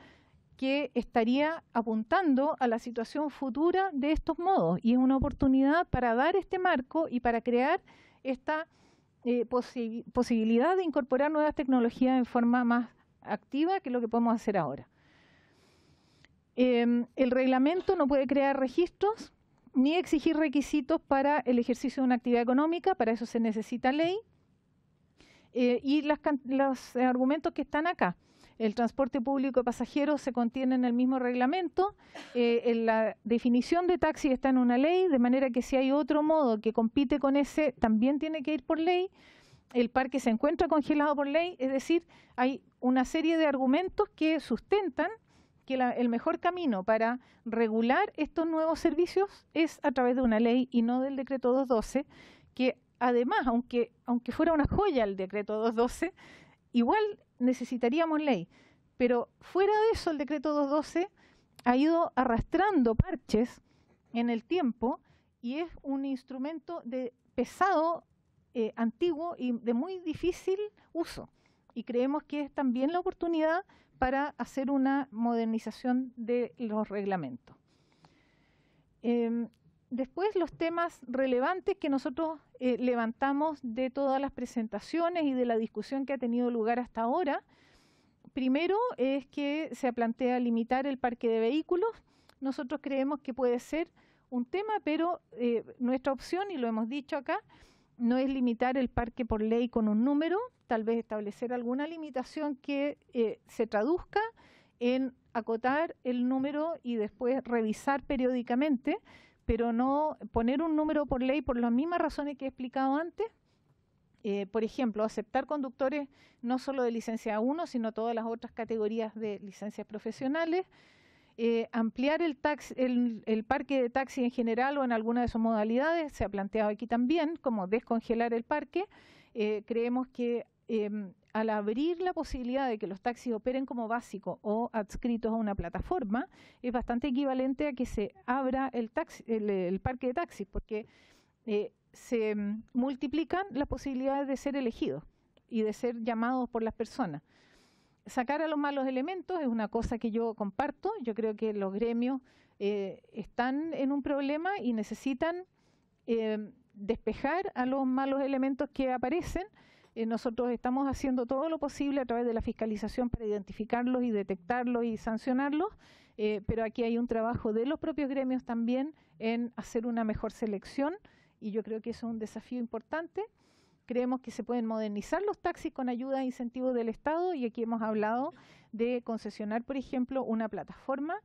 que estaría apuntando a la situación futura de estos modos y es una oportunidad para dar este marco y para crear esta posibilidad de incorporar nuevas tecnologías en forma más activa que lo que podemos hacer ahora. El reglamento no puede crear registros ni exigir requisitos para el ejercicio de una actividad económica, para eso se necesita ley. Y los argumentos que están acá. El transporte público de pasajeros se contiene en el mismo reglamento, la definición de taxi está en una ley, de manera que si hay otro modo que compite con ese, también tiene que ir por ley. El parque se encuentra congelado por ley, es decir, hay una serie de argumentos que sustentan que el mejor camino para regular estos nuevos servicios es a través de una ley y no del decreto 212, que además, aunque fuera una joya el decreto 212, igual necesitaríamos ley. Pero fuera de eso, el decreto 212 ha ido arrastrando parches en el tiempo y es un instrumento pesado, antiguo y de muy difícil uso. Y creemos que es también la oportunidad para hacer una modernización de los reglamentos. Después, los temas relevantes que nosotros levantamos de todas las presentaciones y de la discusión que ha tenido lugar hasta ahora. Primero es que se plantea limitar el parque de vehículos. Nosotros creemos que puede ser un tema, pero nuestra opción, y lo hemos dicho acá, no es limitar el parque por ley con un número, tal vez establecer alguna limitación que se traduzca en acotar el número y después revisar periódicamente, pero no poner un número por ley por las mismas razones que he explicado antes. Por ejemplo, aceptar conductores no solo de licencia 1, sino todas las otras categorías de licencias profesionales, ampliar el parque de taxi en general o en alguna de sus modalidades, se ha planteado aquí también, como descongelar el parque. Creemos que al abrir la posibilidad de que los taxis operen como básico o adscritos a una plataforma, es bastante equivalente a que se abra el parque de taxis, porque se multiplican las posibilidades de ser elegidos y de ser llamados por las personas. Sacar a los malos elementos es una cosa que yo comparto. Yo creo que los gremios están en un problema y necesitan despejar a los malos elementos que aparecen. Nosotros estamos haciendo todo lo posible a través de la fiscalización para identificarlos y detectarlos y sancionarlos, pero aquí hay un trabajo de los propios gremios también en hacer una mejor selección y yo creo que eso es un desafío importante. Creemos que se pueden modernizar los taxis con ayuda e incentivos del Estado y aquí hemos hablado de concesionar, por ejemplo, una plataforma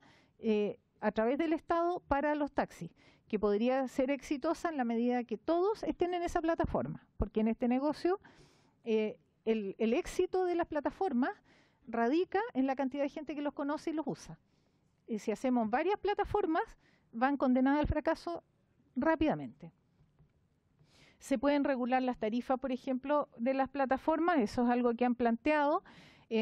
a través del Estado para los taxis, que podría ser exitosa en la medida que todos estén en esa plataforma, porque en este negocio el éxito de las plataformas radica en la cantidad de gente que los conoce y los usa. Y si hacemos varias plataformas, van condenadas al fracaso rápidamente. Se pueden regular las tarifas, por ejemplo, de las plataformas, eso es algo que han planteado.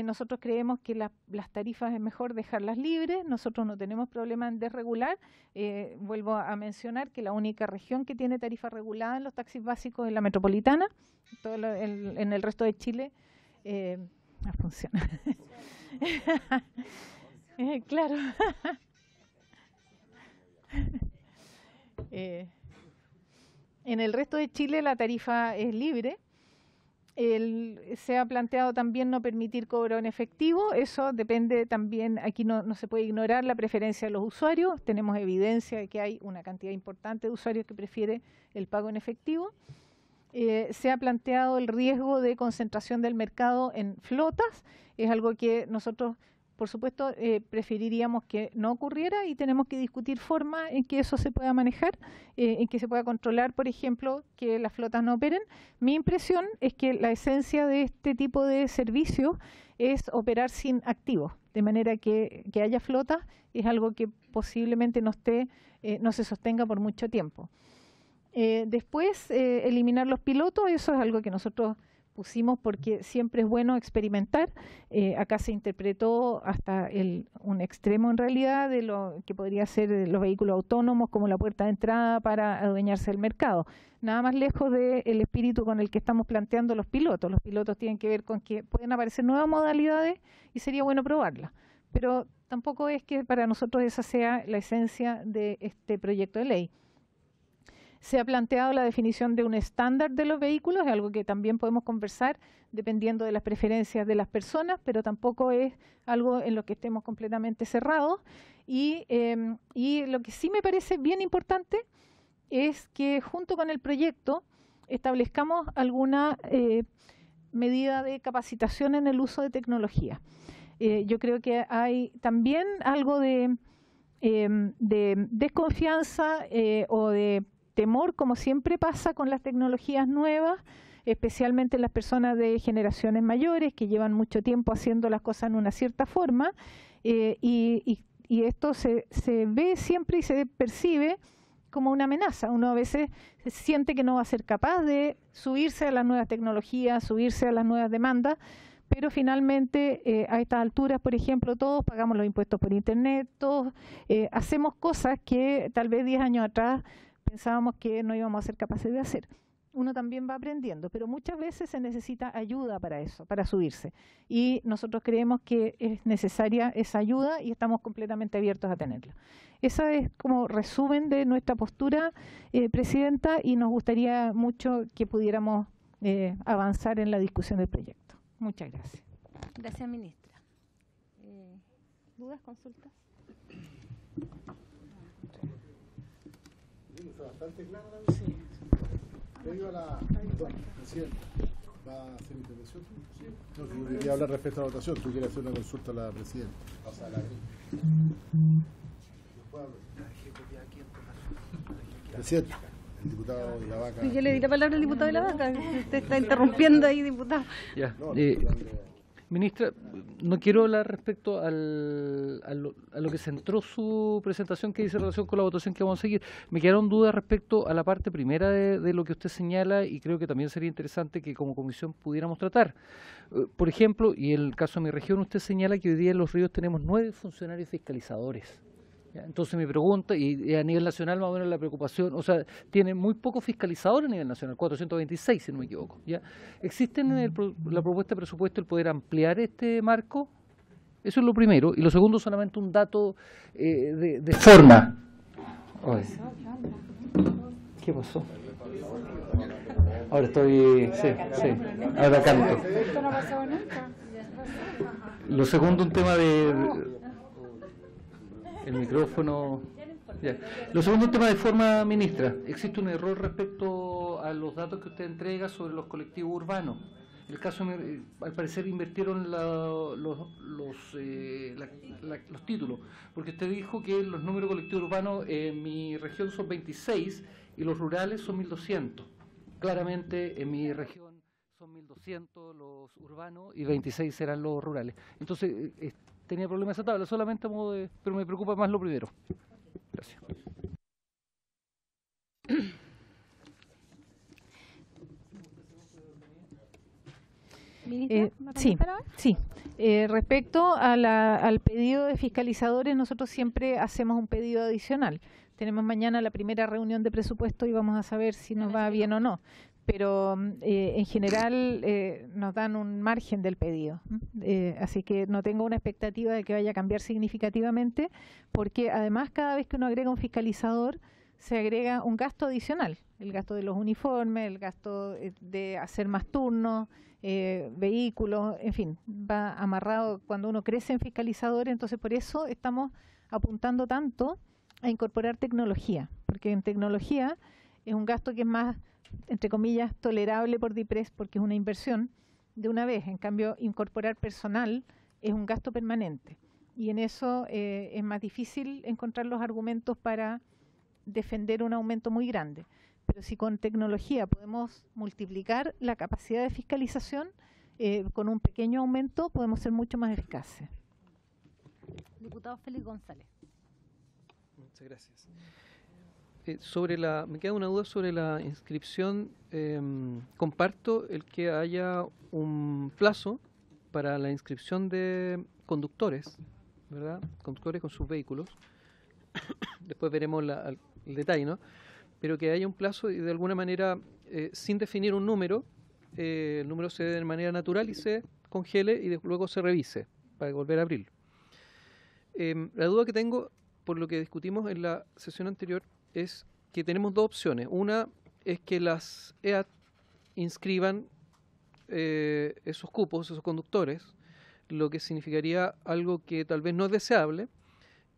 Nosotros creemos que las tarifas es mejor dejarlas libres, nosotros no tenemos problema en desregular. Vuelvo a mencionar que la única región que tiene tarifa regulada en los taxis básicos es la metropolitana, en el resto de Chile no funciona. Claro. En el resto de Chile la tarifa es libre. Se ha planteado también no permitir cobro en efectivo. Eso depende también, aquí no se puede ignorar la preferencia de los usuarios. Tenemos evidencia de que hay una cantidad importante de usuarios que prefiere el pago en efectivo. se ha planteado el riesgo de concentración del mercado en flotas. Es algo que nosotros, por supuesto, preferiríamos que no ocurriera y tenemos que discutir formas en que eso se pueda manejar, en que se pueda controlar, por ejemplo, que las flotas no operen. Mi impresión es que la esencia de este tipo de servicios es operar sin activos, de manera que haya flotas es algo que posiblemente no se sostenga por mucho tiempo. Después, eliminar los pilotos, eso es algo que nosotros pusimos porque siempre es bueno experimentar. Acá se interpretó hasta un extremo en realidad de lo que podría ser los vehículos autónomos como la puerta de entrada para adueñarse del mercado. Nada más lejos del espíritu con el que estamos planteando los pilotos. Los pilotos tienen que ver con que pueden aparecer nuevas modalidades y sería bueno probarlas. Pero tampoco es que para nosotros esa sea la esencia de este proyecto de ley. Se ha planteado la definición de un estándar de los vehículos, es algo que también podemos conversar dependiendo de las preferencias de las personas, pero tampoco es algo en lo que estemos completamente cerrados. Y lo que sí me parece bien importante es que junto con el proyecto establezcamos alguna medida de capacitación en el uso de tecnología. Yo creo que hay también algo de desconfianza o de temor, como siempre pasa con las tecnologías nuevas, especialmente las personas de generaciones mayores que llevan mucho tiempo haciendo las cosas en una cierta forma, y esto se ve siempre y se percibe como una amenaza. Uno a veces siente que no va a ser capaz de subirse a las nuevas tecnologías, subirse a las nuevas demandas, pero finalmente a estas alturas, por ejemplo, todos pagamos los impuestos por Internet, todos hacemos cosas que tal vez 10 años atrás pensábamos que no íbamos a ser capaces de hacer. Uno también va aprendiendo, pero muchas veces se necesita ayuda para eso, para subirse. Y nosotros creemos que es necesaria esa ayuda y estamos completamente abiertos a tenerla. Esa es como resumen de nuestra postura, Presidenta, y nos gustaría mucho que pudiéramos avanzar en la discusión del proyecto. Muchas gracias. Gracias, ministra. ¿Dudas, consultas? Bastante claro la sí. Previo a la presidenta, ¿va a hacer intervención? Sí. No, que yo quería hablar respecto a la votación. Tú quieres hacer una consulta a la presidenta. O sea, la presidente, el diputado de la Vaca. Yo le di la palabra al diputado de la Vaca. Usted está interrumpiendo ahí, diputado. Ya. Ministra, no quiero hablar respecto a lo que centró su presentación, que dice en relación con la votación que vamos a seguir. Me quedaron dudas respecto a la parte primera de lo que usted señala, y creo que también sería interesante que como comisión pudiéramos tratar. Por ejemplo, y en el caso de mi región, usted señala que hoy día en Los Ríos tenemos 9 funcionarios fiscalizadores. ¿Ya? Entonces mi pregunta, y a nivel nacional más o menos la preocupación, o sea, tiene muy pocos fiscalizadores a nivel nacional, 426 si no me equivoco. ¿Ya? ¿Existe en la propuesta de presupuesto el poder ampliar este marco? Eso es lo primero. Y lo segundo, solamente un dato de forma. Ay. ¿Qué pasó? Ahora estoy... Sí, ahora canto. Esto no pasó nunca. Lo segundo, un tema de... El micrófono. Ya. Lo segundo, un tema de forma, ministra. Existe un error respecto a los datos que usted entrega sobre los colectivos urbanos. El caso, al parecer, invirtieron los títulos, porque usted dijo que los números colectivos urbanos en mi región son 26 y los rurales son 1.200. Claramente en mi región son 1.200 los urbanos y 26 serán los rurales. Entonces, tenía problemas esa tabla, solamente a modo de... Pero me preocupa más lo primero. Gracias. Sí. Respecto al pedido de fiscalizadores, nosotros siempre hacemos un pedido adicional. Tenemos mañana la primera reunión de presupuesto y vamos a saber si nos va bien o no. Pero en general nos dan un margen del pedido. Así que no tengo una expectativa de que vaya a cambiar significativamente, porque además cada vez que uno agrega un fiscalizador, se agrega un gasto adicional. El gasto de los uniformes, el gasto de hacer más turnos, vehículos, en fin, va amarrado cuando uno crece en fiscalizadores. Entonces por eso estamos apuntando tanto a incorporar tecnología, porque en tecnología es un gasto que es más entre comillas, tolerable por DIPRES porque es una inversión de una vez. En cambio, incorporar personal es un gasto permanente. Y en eso es más difícil encontrar los argumentos para defender un aumento muy grande. Pero si con tecnología podemos multiplicar la capacidad de fiscalización, con un pequeño aumento podemos ser mucho más eficaces. Diputado Félix González. Muchas gracias. Me queda una duda sobre la inscripción. Comparto el que haya un plazo para la inscripción de conductores, ¿verdad? Conductores con sus vehículos. Después veremos el detalle, ¿no? Pero que haya un plazo y de alguna manera, sin definir un número, el número se dé de manera natural y se congele y luego se revise para volver a abrirlo. La duda que tengo, por lo que discutimos en la sesión anterior, es que tenemos dos opciones. Una es que las EAT inscriban esos cupos, esos conductores, lo que significaría algo que tal vez no es deseable,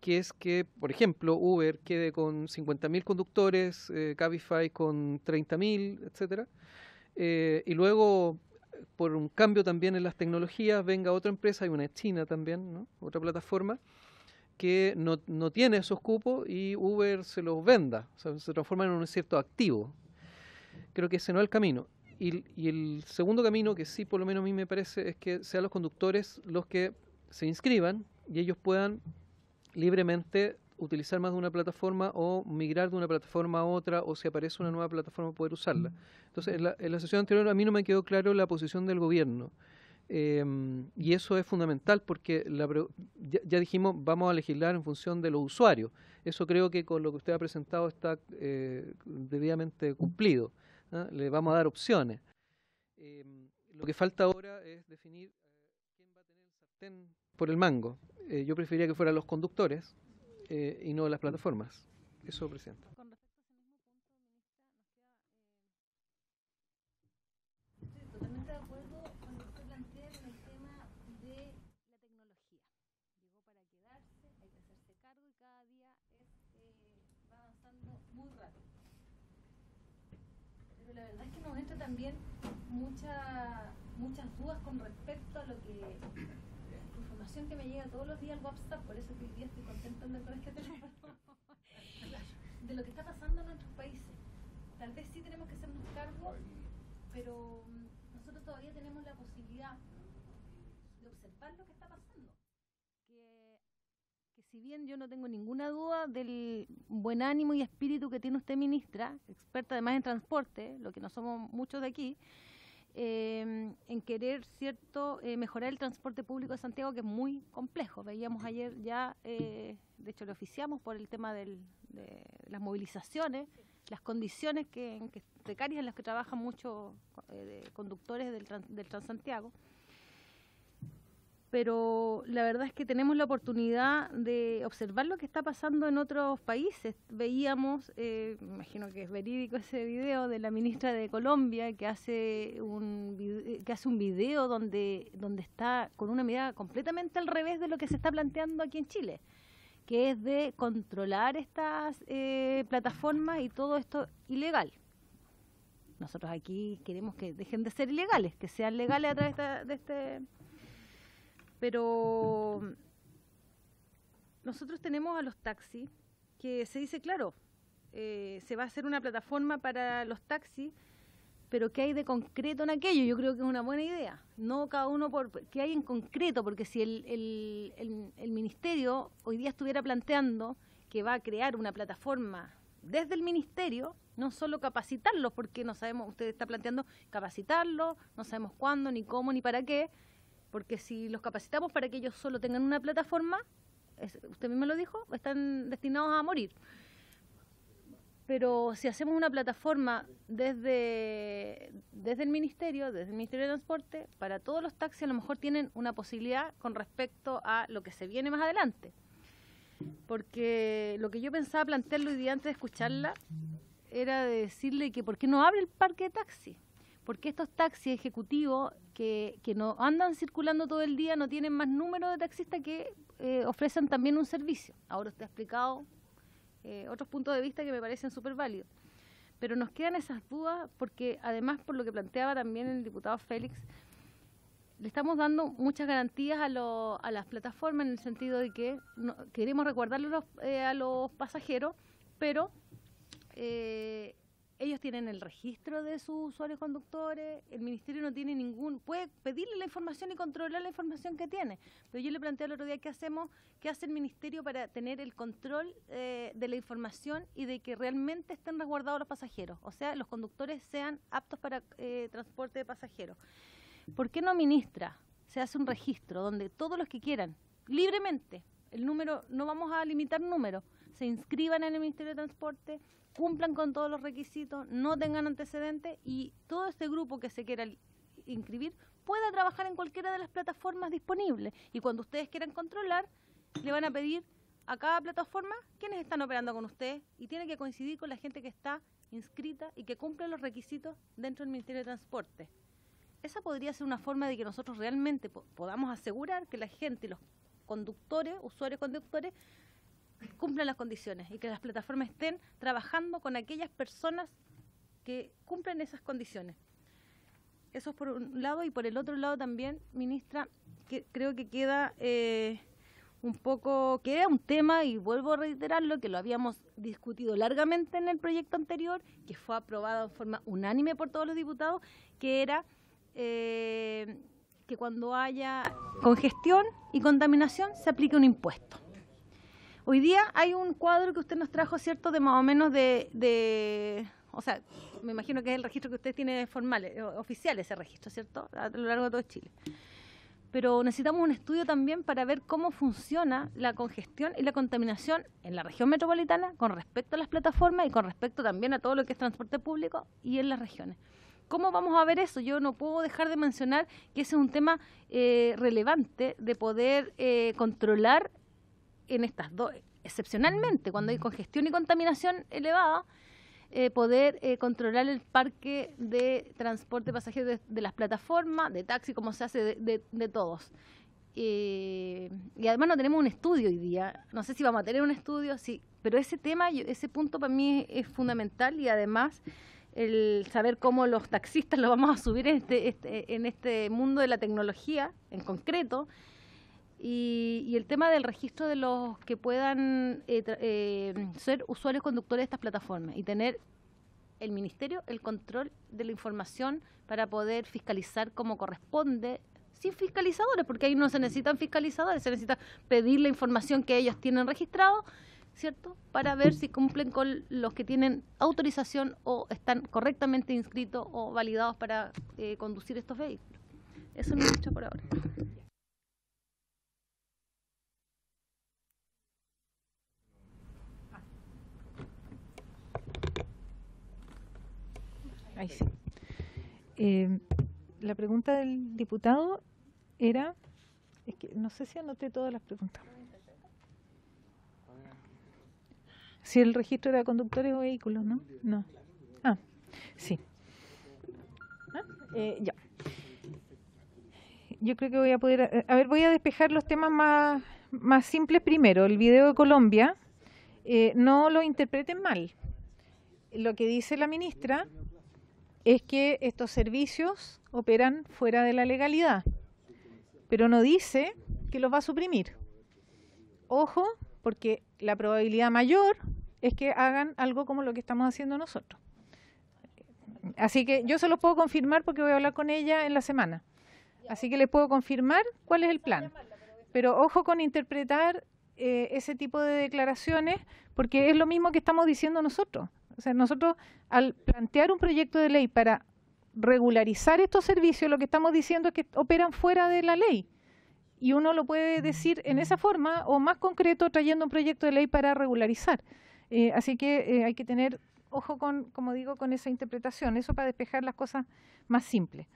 que es que, por ejemplo, Uber quede con 50.000 conductores, Cabify con 30.000, etcétera, y luego, por un cambio también en las tecnologías, venga otra empresa, hay una china también, ¿no? Otra plataforma, que no tiene esos cupos y Uber se los venda, o sea, se transforma en un cierto activo. Creo que ese no es el camino. Y el segundo camino, que sí por lo menos a mí me parece, es que sean los conductores los que se inscriban y ellos puedan libremente utilizar más de una plataforma o migrar de una plataforma a otra, o si aparece una nueva plataforma poder usarla. Entonces, en la sesión anterior a mí no me quedó claro la posición del gobierno. Y eso es fundamental porque ya dijimos, vamos a legislar en función de los usuarios. Eso creo que con lo que usted ha presentado está debidamente cumplido, ¿no? Le vamos a dar opciones. Lo que falta ahora es definir quién va a tener el sartén por el mango. Yo preferiría que fueran los conductores y no las plataformas. Eso, Presidenta. Totalmente de acuerdo con lo que usted plantea con el tema de la tecnología. Llegó para quedarse, hay que hacerse cargo y cada día va avanzando muy rápido. Pero la verdad es que nos entra también muchas dudas con respecto a lo que información que me llega todos los días al WhatsApp, por eso que hoy día estoy contenta de con este teléfono, de lo que está pasando en nuestros países. Tal vez sí tenemos que hacernos cargo, pero nosotros todavía tenemos la posibilidad de observar lo que está pasando. Que si bien yo no tengo ninguna duda del buen ánimo y espíritu que tiene usted, ministra, experta además en transporte, lo que no somos muchos de aquí, en querer mejorar el transporte público de Santiago, que es muy complejo. Veíamos ayer ya, de hecho lo oficiamos por el tema de las movilizaciones, las condiciones precarias en las que trabajan muchos conductores del Transantiago. Pero la verdad es que tenemos la oportunidad de observar lo que está pasando en otros países. Veíamos, me imagino que es verídico ese video de la ministra de Colombia que hace un video donde está con una mirada completamente al revés de lo que se está planteando aquí en Chile, que es de controlar estas plataformas y todo esto ilegal. Nosotros aquí queremos que dejen de ser ilegales, que sean legales a través de este... Pero nosotros tenemos a los taxis, que se dice, claro, se va a hacer una plataforma para los taxis, pero ¿qué hay de concreto en aquello? Yo creo que es una buena idea. No cada uno ¿qué hay en concreto? Porque si el ministerio hoy día estuviera planteando que va a crear una plataforma desde el ministerio, no solo capacitarlos, porque no sabemos, usted está planteando capacitarlos, no sabemos cuándo, ni cómo, ni para qué, porque si los capacitamos para que ellos solo tengan una plataforma, usted mismo lo dijo, están destinados a morir. Pero si hacemos una plataforma desde el Ministerio de Transporte, para todos los taxis a lo mejor tienen una posibilidad con respecto a lo que se viene más adelante. Porque lo que yo pensaba plantearlo hoy día antes de escucharla era de decirle que ¿por qué no abre el parque de taxis? Porque estos taxis ejecutivos que no andan circulando todo el día no tienen más número de taxistas que ofrecen también un servicio. Ahora usted ha explicado otros puntos de vista que me parecen súper válidos. Pero nos quedan esas dudas porque además, por lo que planteaba también el diputado Félix, le estamos dando muchas garantías a las plataformas en el sentido de que queremos recordarle a los pasajeros, pero ellos tienen el registro de sus usuarios conductores, el ministerio no tiene puede pedirle la información y controlar la información que tiene. Pero yo le planteé el otro día qué hace el ministerio para tener el control de la información y de que realmente estén resguardados los pasajeros, o sea, los conductores sean aptos para transporte de pasajeros. ¿Por qué no ministra? Se hace un registro donde todos los que quieran, libremente, el número, no vamos a limitar números, se inscriban en el Ministerio de Transporte, cumplan con todos los requisitos, no tengan antecedentes y todo este grupo que se quiera inscribir pueda trabajar en cualquiera de las plataformas disponibles. Y cuando ustedes quieran controlar, le van a pedir a cada plataforma quiénes están operando con ustedes y tiene que coincidir con la gente que está inscrita y que cumple los requisitos dentro del Ministerio de Transporte. Esa podría ser una forma de que nosotros realmente podamos asegurar que la gente y los conductores, usuarios conductores, cumplan las condiciones y que las plataformas estén trabajando con aquellas personas que cumplen esas condiciones. Eso es por un lado, y por el otro lado también, ministra, que creo que queda queda un tema, y vuelvo a reiterarlo, que lo habíamos discutido largamente en el proyecto anterior, que fue aprobado de forma unánime por todos los diputados, que era que cuando haya congestión y contaminación se aplique un impuesto. Hoy día hay un cuadro que usted nos trajo, ¿cierto?, de más o menos o sea, me imagino que es el registro que usted tiene formal, oficial ese registro, ¿cierto?, a lo largo de todo Chile. Pero necesitamos un estudio también para ver cómo funciona la congestión y la contaminación en la región metropolitana con respecto a las plataformas y con respecto también a todo lo que es transporte público y en las regiones. ¿Cómo vamos a ver eso? Yo no puedo dejar de mencionar que ese es un tema relevante de poder controlar en estas dos, excepcionalmente, cuando hay congestión y contaminación elevada, poder controlar el parque de transporte de pasajeros de las plataformas, de taxi, como se hace de todos. Y además no tenemos un estudio hoy día, no sé si vamos a tener un estudio, sí, pero ese tema, ese punto para mí es fundamental, y además el saber cómo los taxistas lo vamos a subir en este mundo de la tecnología en concreto. Y el tema del registro de los que puedan ser usuarios conductores de estas plataformas y tener el ministerio el control de la información para poder fiscalizar como corresponde, sin fiscalizadores, porque ahí no se necesitan fiscalizadores, se necesita pedir la información que ellos tienen registrado, ¿cierto?, para ver si cumplen con los que tienen autorización o están correctamente inscritos o validados para conducir estos vehículos. Eso no es mucho por ahora. Ahí sí. La pregunta del diputado era, es que no sé si anoté todas las preguntas. Si el registro de conductores o vehículos, ¿no? No. Ah, sí. Ya. Yo creo que voy a poder, voy a despejar los temas más simples primero. El video de Colombia, no lo interpreten mal. Lo que dice la ministra es que estos servicios operan fuera de la legalidad, pero no dice que los va a suprimir. Ojo, porque la probabilidad mayor es que hagan algo como lo que estamos haciendo nosotros. Así que yo se los puedo confirmar porque voy a hablar con ella en la semana. Así que les puedo confirmar cuál es el plan. Pero ojo con interpretar ese tipo de declaraciones, porque es lo mismo que estamos diciendo nosotros. O sea, nosotros al plantear un proyecto de ley para regularizar estos servicios, lo que estamos diciendo es que operan fuera de la ley. Y uno lo puede decir en esa forma o más concreto trayendo un proyecto de ley para regularizar. Así que hay que tener ojo con, como digo, con esa interpretación. Eso para despejar las cosas más simples.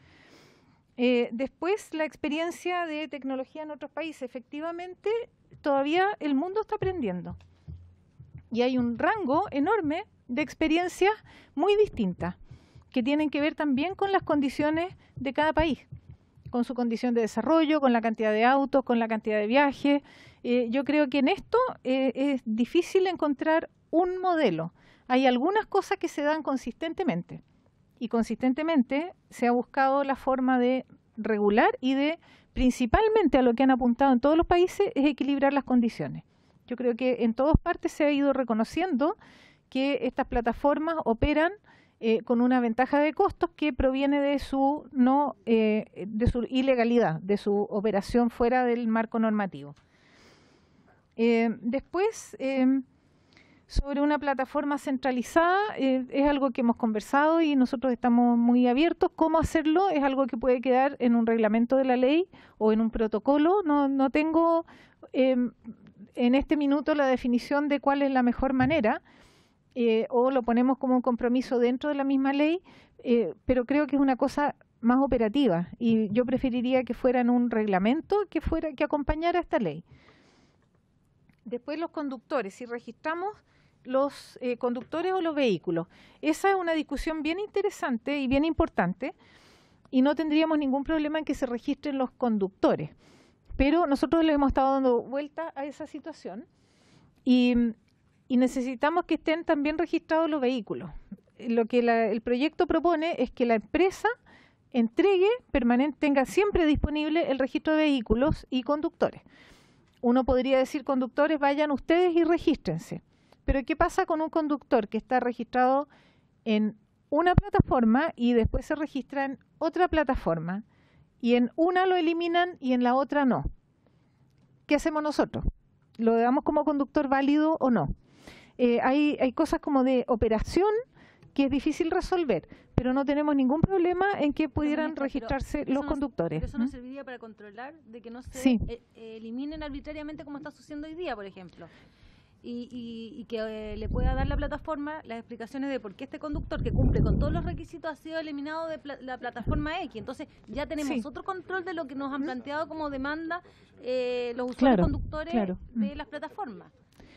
Después, la experiencia de tecnología en otros países. Efectivamente, todavía el mundo está aprendiendo. Y hay un rango enorme de experiencias muy distintas, que tienen que ver también con las condiciones de cada país, con su condición de desarrollo, con la cantidad de autos, con la cantidad de viajes. Yo creo que en esto es difícil encontrar un modelo. hay algunas cosas que se dan consistentemente, y consistentemente se ha buscado la forma de regular y de, principalmente a lo que han apuntado en todos los países, es equilibrar las condiciones. Yo creo que en todas partes se ha ido reconociendo que estas plataformas operan con una ventaja de costos que proviene de su de su ilegalidad, de su operación fuera del marco normativo. Después, sobre una plataforma centralizada, es algo que hemos conversado y nosotros estamos muy abiertos. ¿Cómo hacerlo? Es algo que puede quedar en un reglamento de la ley o en un protocolo. No tengo en este minuto la definición de cuál es la mejor manera, o lo ponemos como un compromiso dentro de la misma ley, pero creo que es una cosa más operativa y yo preferiría que fuera en un reglamento que acompañara esta ley. Después los conductores, si registramos los conductores o los vehículos. Esa es una discusión bien interesante y bien importante y no tendríamos ningún problema en que se registren los conductores. Pero nosotros le hemos estado dando vuelta a esa situación y necesitamos que estén también registrados los vehículos. Lo que el proyecto propone es que la empresa entregue tenga siempre disponible el registro de vehículos y conductores. Uno podría decir, conductores, vayan ustedes y regístrense. Pero ¿qué pasa con un conductor que está registrado en una plataforma y después se registra en otra plataforma y en una lo eliminan y en la otra no? ¿Qué hacemos nosotros? ¿Lo damos como conductor válido o no? Hay cosas como de operación que es difícil resolver, pero no tenemos ningún problema en que pudieran registrarse los conductores. Pero eso nos serviría para controlar de que no se eliminen arbitrariamente como está sucediendo hoy día, por ejemplo. Y que le pueda dar la plataforma las explicaciones de por qué este conductor que cumple con todos los requisitos ha sido eliminado de la plataforma X. Entonces ya tenemos otro control de lo que nos han planteado como demanda los usuarios conductores de las plataformas.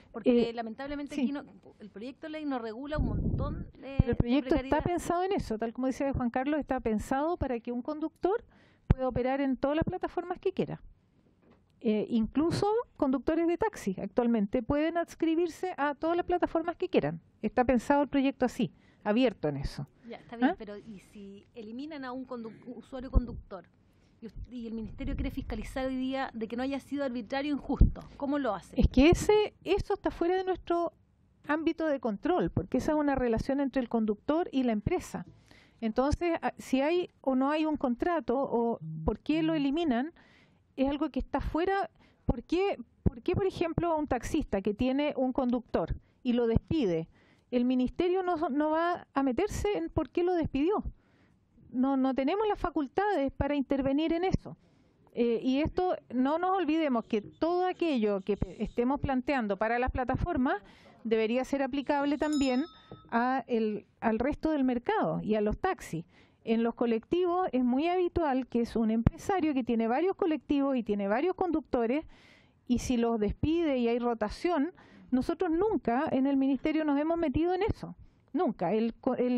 Porque lamentablemente aquí el proyecto de ley no regula un montón de el proyecto está pensado en eso, tal como dice Juan Carlos, está pensado para que un conductor pueda operar en todas las plataformas que quiera. Incluso conductores de taxi actualmente pueden adscribirse a todas las plataformas que quieran. Está pensado el proyecto así, abierto en eso. Ya, está bien, pero ¿y si eliminan a un usuario conductor y el Ministerio quiere fiscalizar hoy día de que no haya sido arbitrario o injusto? ¿Cómo lo hace? Es que eso está fuera de nuestro ámbito de control, porque esa es una relación entre el conductor y la empresa. Entonces, si hay o no hay un contrato o por qué lo eliminan, es algo que está fuera. ¿Por qué, por ejemplo, un taxista que tiene un conductor y lo despide, el ministerio no va a meterse en por qué lo despidió? No tenemos las facultades para intervenir en eso. Y esto, no nos olvidemos que todo aquello que estemos planteando para las plataformas debería ser aplicable también al resto del mercado y a los taxis. En los colectivos es muy habitual que es un empresario que tiene varios colectivos y tiene varios conductores, y si los despide y hay rotación, nosotros nunca en el ministerio nos hemos metido en eso. Nunca. El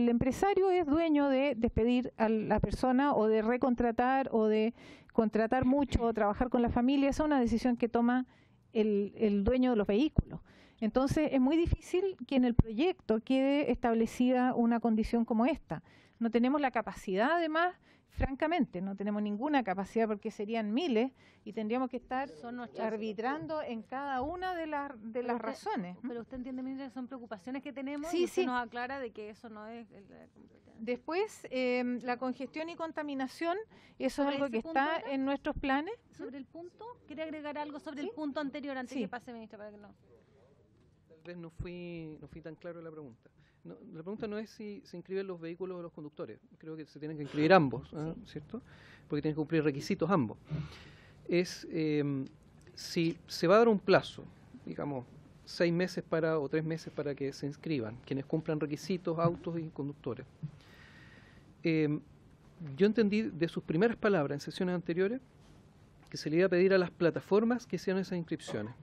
empresario es dueño de despedir a la persona o de recontratar o de contratar mucho o trabajar con la familia. Esa es una decisión que toma el dueño de los vehículos. Entonces es muy difícil que en el proyecto quede establecida una condición como esta. No tenemos la capacidad, además, francamente, no tenemos ninguna capacidad porque serían miles y tendríamos que estar arbitrando en cada una de las razones. Pero usted entiende, ministra, que son preocupaciones que tenemos y usted nos aclara de que eso no es... Después, la congestión y contaminación, eso es algo que está en nuestros planes. ¿Sobre el punto? ¿Quiere agregar algo sobre el punto anterior antes que pase, ministra, para que no...? Tal vez no fui tan claro en la pregunta. No, la pregunta no es si se inscriben los vehículos o los conductores. Creo que se tienen que inscribir ambos, ¿cierto? Porque tienen que cumplir requisitos ambos. Es si se va a dar un plazo, digamos, 6 meses o 3 meses para que se inscriban quienes cumplan requisitos, autos y conductores. Yo entendí de sus primeras palabras en sesiones anteriores que se le iba a pedir a las plataformas que hicieran esas inscripciones.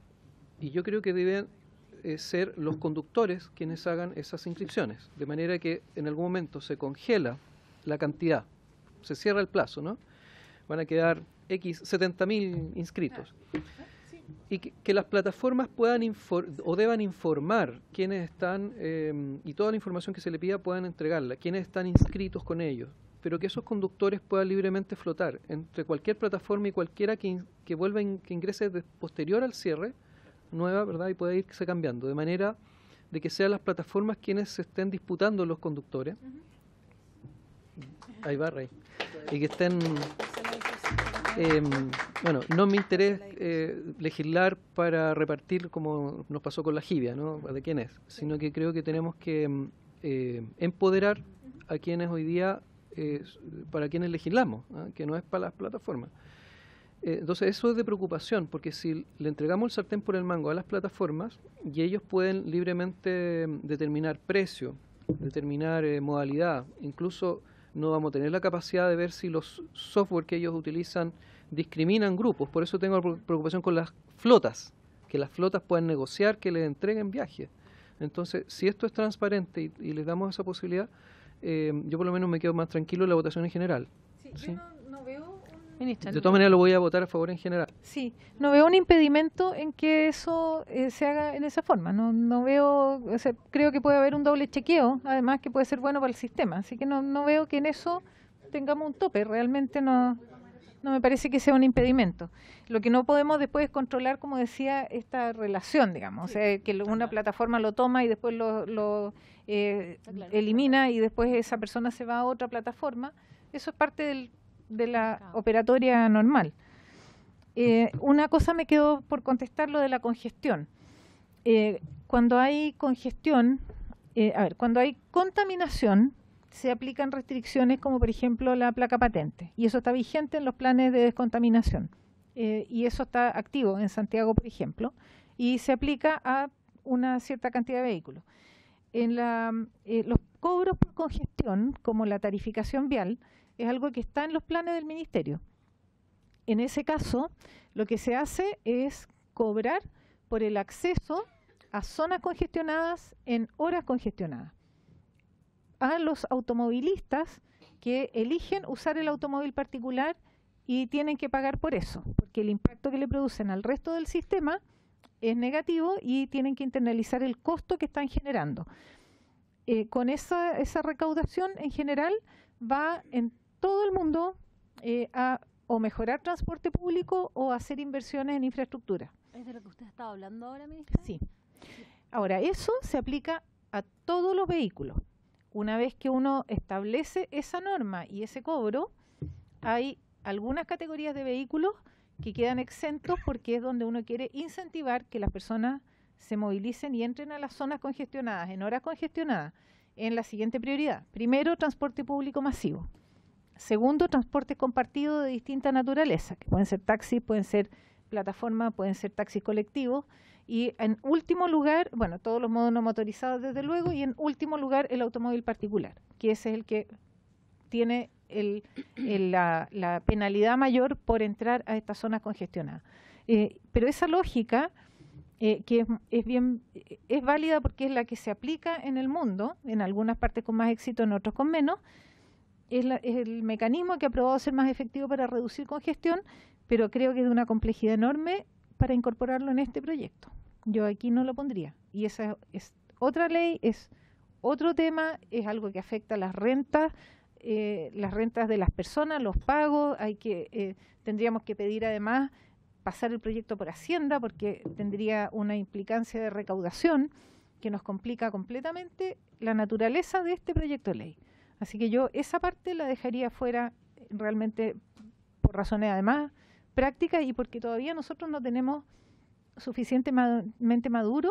Y yo creo que deben ser los conductores quienes hagan esas inscripciones, de manera que en algún momento se congela la cantidad, se cierra el plazo, ¿no? Van a quedar 70.000 inscritos. y que las plataformas puedan o deban informar quiénes están, y toda la información que se le pida puedan entregarla, quiénes están inscritos con ellos, pero que esos conductores puedan libremente flotar entre cualquier plataforma y cualquiera que ingrese posterior al cierre, nueva, ¿verdad? Y pueda irse cambiando, de manera de que sean las plataformas quienes se estén disputando los conductores. Ahí va, Rey. Y que estén... bueno, no me interesa legislar para repartir como nos pasó con la jibia, ¿no? De quién es, sino que creo que tenemos que empoderar a quienes hoy día, para quienes legislamos, ¿no? Que no es para las plataformas. Entonces eso es de preocupación, porque si le entregamos el sartén por el mango a las plataformas y ellos pueden libremente determinar precio, determinar modalidad, incluso no vamos a tener la capacidad de ver si los software que ellos utilizan discriminan grupos. Por eso tengo preocupación con las flotas, que las flotas puedan negociar que les entreguen viajes. Entonces, si esto es transparente y les damos esa posibilidad, yo por lo menos me quedo más tranquilo en la votación en general. Sí, yo no veo Ministra, de todas maneras lo voy a votar a favor en general. Sí, no veo un impedimento en que eso se haga en esa forma. No veo, o sea, creo que puede haber un doble chequeo, además que puede ser bueno para el sistema. Así que no veo que en eso tengamos un tope. Realmente no me parece que sea un impedimento. Lo que no podemos después es controlar, como decía, esta relación, digamos. Sí. O sea, que una plataforma lo toma y después lo elimina y después esa persona se va a otra plataforma. Eso es parte de la operatoria normal. Una cosa me quedó por contestar, lo de la congestión. Cuando hay congestión, cuando hay contaminación, se aplican restricciones como por ejemplo la placa patente, y eso está vigente en los planes de descontaminación, y eso está activo en Santiago, por ejemplo, y se aplica a una cierta cantidad de vehículos. Los cobros por congestión, como la tarificación vial, es algo que está en los planes del Ministerio. En ese caso, lo que se hace es cobrar por el acceso a zonas congestionadas en horas congestionadas a los automovilistas que eligen usar el automóvil particular y tienen que pagar por eso, porque el impacto que le producen al resto del sistema es negativo y tienen que internalizar el costo que están generando. Con esa recaudación en general va en todo el mundo a o mejorar transporte público o hacer inversiones en infraestructura. ¿Es de lo que usted estaba hablando ahora, ministra? Sí. Ahora, eso se aplica a todos los vehículos. Una vez que uno establece esa norma y ese cobro, hay algunas categorías de vehículos que quedan exentos porque es donde uno quiere incentivar que las personas se movilicen y entren a las zonas congestionadas, en horas congestionadas, en la siguiente prioridad. Primero, transporte público masivo. Segundo, transportes compartidos de distinta naturaleza, que pueden ser taxis, pueden ser plataformas, pueden ser taxis colectivos. Y en último lugar, bueno, todos los modos no motorizados desde luego, y en último lugar el automóvil particular, que ese es el que tiene la penalidad mayor por entrar a estas zonas congestionadas. Pero esa lógica, que es válida porque es la que se aplica en el mundo, en algunas partes con más éxito, en otros con menos, es el mecanismo que ha probado ser más efectivo para reducir congestión, pero creo que es de una complejidad enorme para incorporarlo en este proyecto. Yo aquí no lo pondría. Y esa es otra ley, es otro tema, es algo que afecta a las rentas de las personas, los pagos. Tendríamos que pedir además pasar el proyecto por Hacienda porque tendría una implicancia de recaudación que nos complica completamente la naturaleza de este proyecto de ley. Así que yo esa parte la dejaría fuera realmente por razones además prácticas y porque todavía nosotros no tenemos suficientemente maduro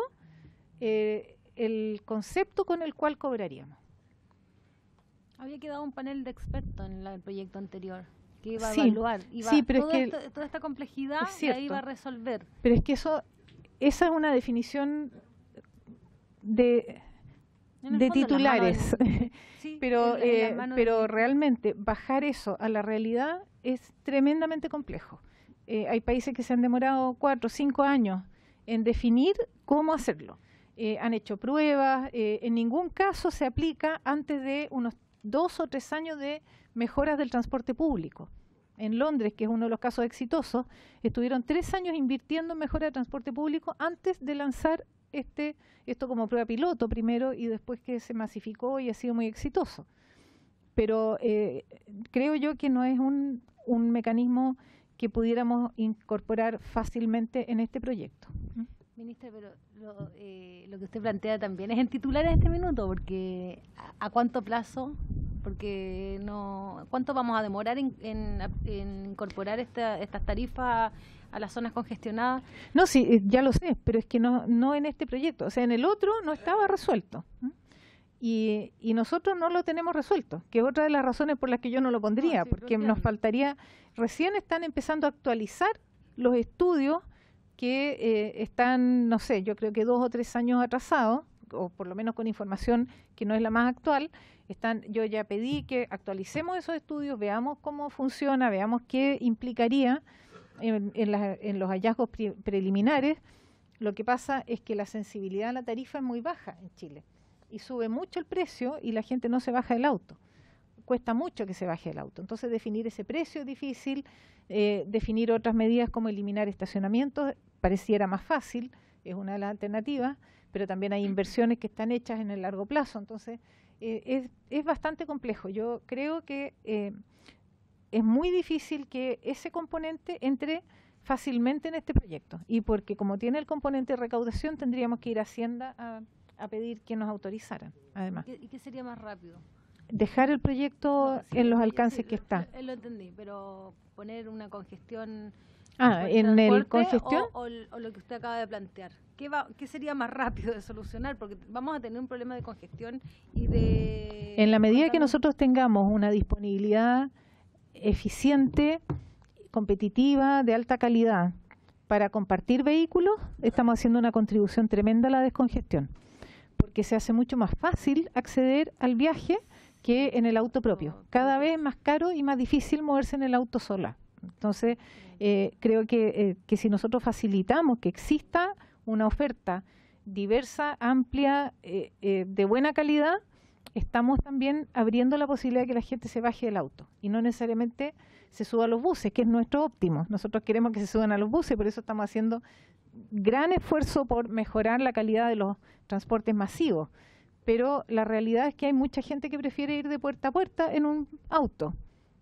el concepto con el cual cobraríamos. Había quedado un panel de expertos en el proyecto anterior que iba a Sí, evaluar, sí, pero toda esta complejidad es cierto, la iba a resolver. Pero es que esa es una definición de titulares. Sí, pero realmente bajar eso a la realidad es tremendamente complejo. Hay países que se han demorado 4 o 5 años en definir cómo hacerlo. Han hecho pruebas, en ningún caso se aplica antes de unos 2 o 3 años de mejoras del transporte público. En Londres, que es uno de los casos exitosos, estuvieron 3 años invirtiendo en mejora de transporte público antes de lanzar esto como prueba piloto primero y después que se masificó y ha sido muy exitoso. Pero creo yo que no es un mecanismo que pudiéramos incorporar fácilmente en este proyecto. Ministra, pero lo que usted plantea también es en titular en este minuto, porque ¿a cuánto plazo? Porque no, ¿cuánto vamos a demorar en incorporar estas tarifas a las zonas congestionadas? No, sí, ya lo sé, pero es que no en este proyecto. O sea, en el otro no estaba resuelto. Y nosotros no lo tenemos resuelto, que es otra de las razones por las que yo no lo pondría, porque nos faltaría, recién están empezando a actualizar los estudios que están, no sé, yo creo que 2 o 3 años atrasados, o por lo menos con información que no es la más actual. Yo ya pedí que actualicemos esos estudios, veamos cómo funciona, veamos qué implicaría en los hallazgos preliminares. Lo que pasa es que la sensibilidad a la tarifa es muy baja en Chile y sube mucho el precio y la gente no se baja del auto. Cuesta mucho que se baje el auto. Entonces definir ese precio es difícil, definir otras medidas como eliminar estacionamientos pareciera más fácil, es una de las alternativas, pero también hay inversiones que están hechas en el largo plazo. Entonces es bastante complejo. Yo creo que es muy difícil que ese componente entre fácilmente en este proyecto, y porque como tiene el componente de recaudación tendríamos que ir a Hacienda a pedir que nos autorizaran, además. ¿Y qué sería más rápido? Dejar el proyecto en los alcances que está. Lo entendí, pero poner una congestión... ¿en el congestión? O lo que usted acaba de plantear. ¿Qué sería más rápido de solucionar? Porque vamos a tener un problema de congestión y de... En la medida que nosotros tengamos una disponibilidad eficiente, competitiva, de alta calidad, para compartir vehículos, estamos haciendo una contribución tremenda a la descongestión, porque se hace mucho más fácil acceder al viaje que en el auto propio. Cada vez más caro y más difícil moverse en el auto sola. Entonces, creo que si nosotros facilitamos que exista una oferta diversa, amplia, de buena calidad, estamos también abriendo la posibilidad de que la gente se baje del auto y no necesariamente se suba a los buses, que es nuestro óptimo. Nosotros queremos que se suban a los buses, por eso estamos haciendo gran esfuerzo por mejorar la calidad de los transportes masivos. Pero la realidad es que hay mucha gente que prefiere ir de puerta a puerta en un auto.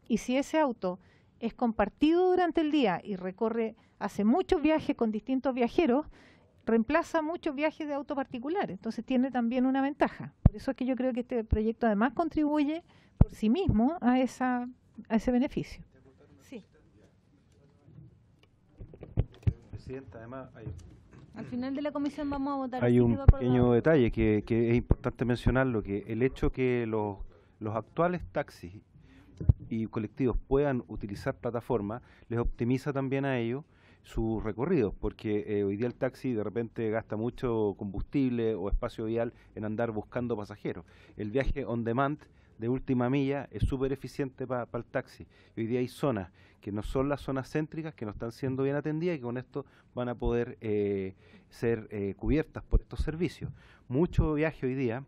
Y si ese auto es compartido durante el día y hace muchos viajes con distintos viajeros, reemplaza muchos viajes de auto particular. Entonces tiene también una ventaja. Por eso es que yo creo que este proyecto además contribuye por sí mismo a ese beneficio. Sí. Presidenta, además al final de la comisión vamos a votar. Hay un pequeño detalle que es importante mencionarlo, que el hecho que los actuales taxis y colectivos puedan utilizar plataformas les optimiza también a ellos sus recorridos, porque hoy día el taxi de repente gasta mucho combustible o espacio vial en andar buscando pasajeros. El viaje on demand de última milla es súper eficiente para el taxi. Hoy día hay zonas que no son las zonas céntricas, que no están siendo bien atendidas y que con esto van a poder ser cubiertas por estos servicios. Mucho viaje hoy día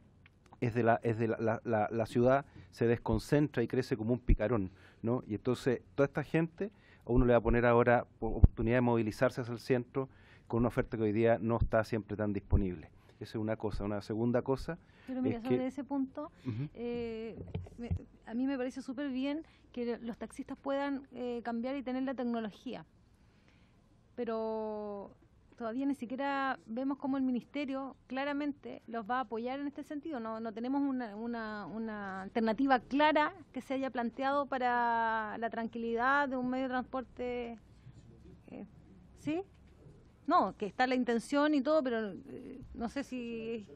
la ciudad se desconcentra y crece como un picarón, ¿no? Y entonces toda esta gente a uno le va a poner ahora oportunidad de movilizarse hacia el centro con una oferta que hoy día no está siempre tan disponible. Esa es una cosa. Una segunda cosa... Pero mira, sobre ese punto, a mí me parece súper bien que los taxistas puedan cambiar y tener la tecnología. Pero todavía ni siquiera vemos cómo el Ministerio claramente los va a apoyar en este sentido. No tenemos una alternativa clara que se haya planteado para la tranquilidad de un medio de transporte. ¿Sí? No, que está la intención y todo, pero no sé si...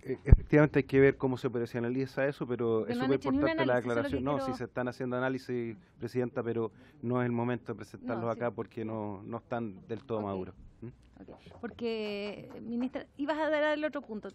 Efectivamente hay que ver cómo se operacionaliza eso, pero es súper importante la aclaración. No, si se están haciendo análisis, Presidenta, pero no es el momento de presentarlos acá porque no están del todo maduros. Porque, ministra, ibas a dar el otro punto.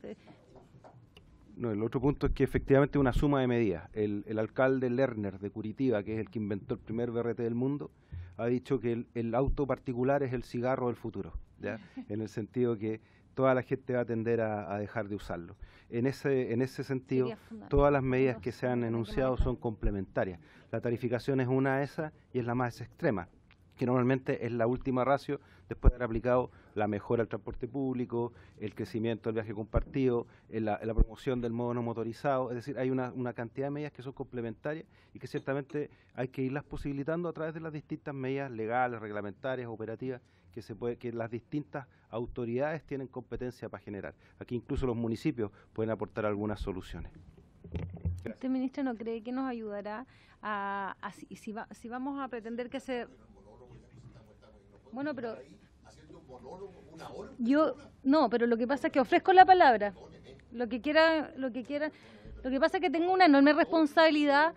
No, el otro punto es que efectivamente una suma de medidas. El alcalde Lerner de Curitiba, que es el que inventó el primer BRT del mundo, ha dicho que el auto particular es el cigarro del futuro, ¿ya? En el sentido que toda la gente va a tender a dejar de usarlo. En ese sentido, todas las medidas que se han enunciado son complementarias. La tarificación es una de esas y es la más extrema, que normalmente es la última ratio después de haber aplicado la mejora del transporte público, el crecimiento del viaje compartido, la promoción del modo no motorizado. Es decir, hay una cantidad de medidas que son complementarias y que ciertamente hay que irlas posibilitando a través de las distintas medidas legales, reglamentarias, operativas, que las distintas autoridades tienen competencia para generar. Aquí incluso los municipios pueden aportar algunas soluciones. ¿Usted, ministro, no cree que nos ayudará si vamos a pretender que se... Bueno, pero... No, pero lo que pasa es que ofrezco la palabra. Lo que quiera. Lo que pasa es que tengo una enorme responsabilidad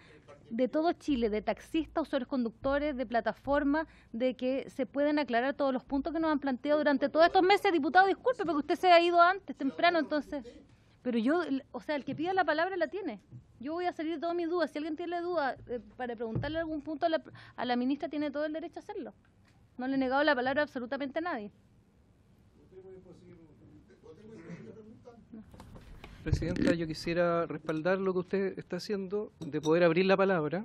de todo Chile, de taxistas, usuarios conductores, de plataformas, de que se pueden aclarar todos los puntos que nos han planteado durante todos estos meses. Diputado, disculpe, porque usted se ha ido antes, temprano, entonces... Pero yo, o sea, el que pida la palabra la tiene. Yo voy a salir de todas mis dudas. Si alguien tiene dudas para preguntarle algún punto a la ministra, tiene todo el derecho a hacerlo. No le he negado la palabra a absolutamente a nadie. Presidenta, yo quisiera respaldar lo que usted está haciendo de poder abrir la palabra.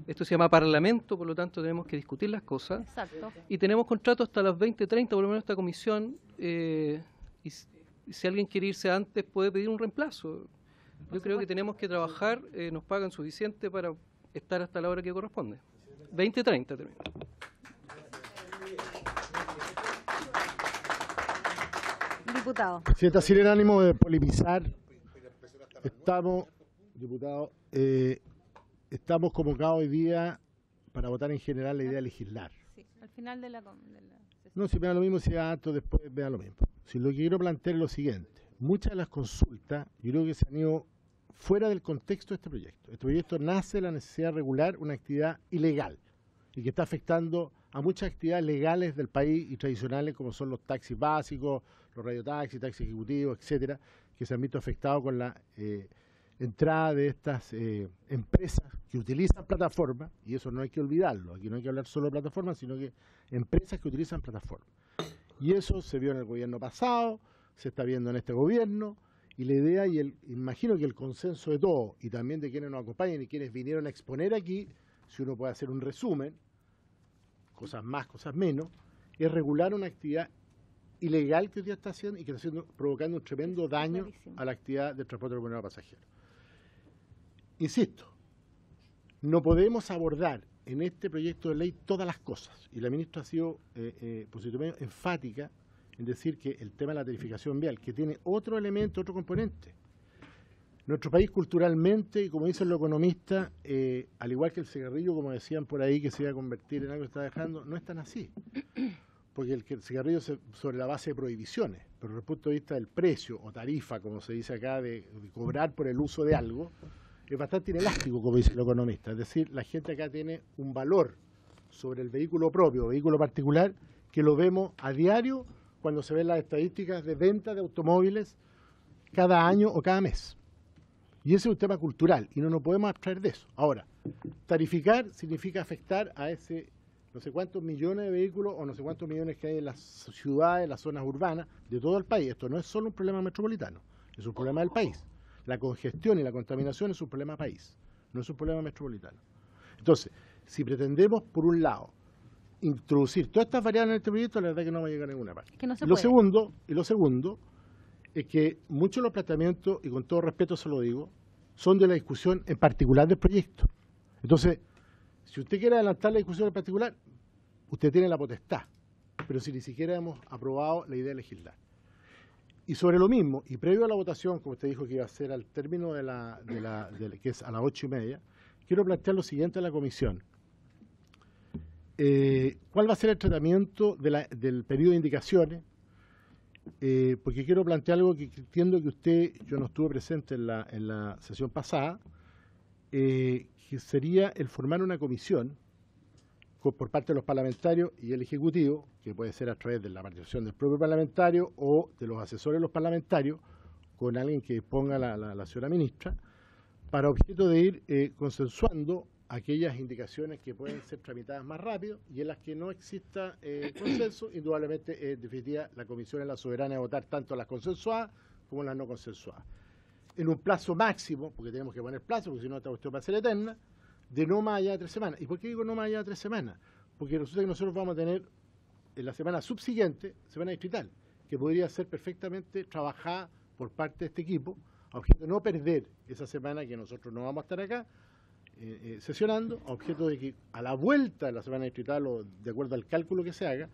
Esto se llama Parlamento, por lo tanto tenemos que discutir las cosas. Exacto. Y tenemos contrato hasta las 20:30, por lo menos esta comisión, y si alguien quiere irse antes puede pedir un reemplazo. Yo creo que tenemos que trabajar, nos pagan suficiente para estar hasta la hora que corresponde. 20:30 termina. Diputado. Presidenta, sin el ánimo de polemizar, estamos convocados hoy día para votar en general la idea de legislar. Sí, al final de la No, si me da lo mismo, si da antes, después me da lo mismo. Si lo que quiero plantear es lo siguiente. Muchas de las consultas, yo creo que se han ido fuera del contexto de este proyecto. Este proyecto nace de la necesidad de regular una actividad ilegal y que está afectando a muchas actividades legales del país y tradicionales, como son los taxis básicos, los radiotaxis, taxis ejecutivos, etcétera, que se han visto afectados con la entrada de estas empresas que utilizan plataformas, y eso no hay que olvidarlo. Aquí no hay que hablar solo de plataformas, sino que empresas que utilizan plataformas. Y eso se vio en el gobierno pasado, se está viendo en este gobierno, y la idea, imagino que el consenso de todos, y también de quienes nos acompañan y quienes vinieron a exponer aquí, si uno puede hacer un resumen, cosas más, cosas menos, es regular una actividad ilegal que hoy día está haciendo y que está provocando un tremendo daño a la actividad del transporte urbano de pasajeros. Insisto, no podemos abordar en este proyecto de ley todas las cosas, y la ministra ha sido positivamente enfática en decir que el tema de la tarificación vial, que tiene otro elemento, otro componente. Nuestro país culturalmente, y como dicen los economistas, al igual que el cigarrillo, como decían por ahí, que se iba a convertir en algo que está dejando, no es tan así. Porque el cigarrillo es sobre la base de prohibiciones, pero desde el punto de vista del precio o tarifa, como se dice acá, de cobrar por el uso de algo, es bastante inelástico, como dice el economista. Es decir, la gente acá tiene un valor sobre el vehículo propio, vehículo particular, que lo vemos a diario cuando se ven las estadísticas de venta de automóviles cada año o cada mes. Y ese es un tema cultural y no nos podemos abstraer de eso. Ahora, tarificar significa afectar a ese no sé cuántos millones de vehículos o no sé cuántos millones que hay en las ciudades, en las zonas urbanas de todo el país. Esto no es solo un problema metropolitano, es un problema del país. La congestión y la contaminación es un problema país, no es un problema metropolitano. Entonces, si pretendemos, por un lado, introducir todas estas variables en este proyecto, la verdad es que no va a llegar a ninguna parte. Es que no se Lo puede. segundo es que muchos de los planteamientos, y con todo respeto se lo digo, son de la discusión en particular del proyecto. Entonces, si usted quiere adelantar la discusión en particular, usted tiene la potestad, pero si ni siquiera hemos aprobado la idea de legislar. Y sobre lo mismo, y previo a la votación, como usted dijo que iba a ser al término que es a las 8:30, quiero plantear lo siguiente a la comisión. ¿Cuál va a ser el tratamiento del periodo de indicaciones? Porque quiero plantear algo que entiendo que yo no estuve presente en la sesión pasada, que sería el formar una comisión por parte de los parlamentarios y el Ejecutivo, que puede ser a través de la participación del propio parlamentario o de los asesores de los parlamentarios, con alguien que ponga la señora ministra, para objeto de ir consensuando aquellas indicaciones que pueden ser tramitadas más rápido y en las que no exista consenso, indudablemente, en definitiva, la Comisión es la soberana de votar tanto las consensuadas como las no consensuadas. En un plazo máximo, porque tenemos que poner plazo, porque si no esta cuestión va a ser eterna, de no más allá de 3 semanas. ¿Y por qué digo no más allá de 3 semanas? Porque resulta que nosotros vamos a tener en la semana subsiguiente, semana distrital, que podría ser perfectamente trabajada por parte de este equipo, a objeto de no perder esa semana que nosotros no vamos a estar acá, sesionando, a objeto de que a la vuelta de la semana distrital o de acuerdo al cálculo que se haga,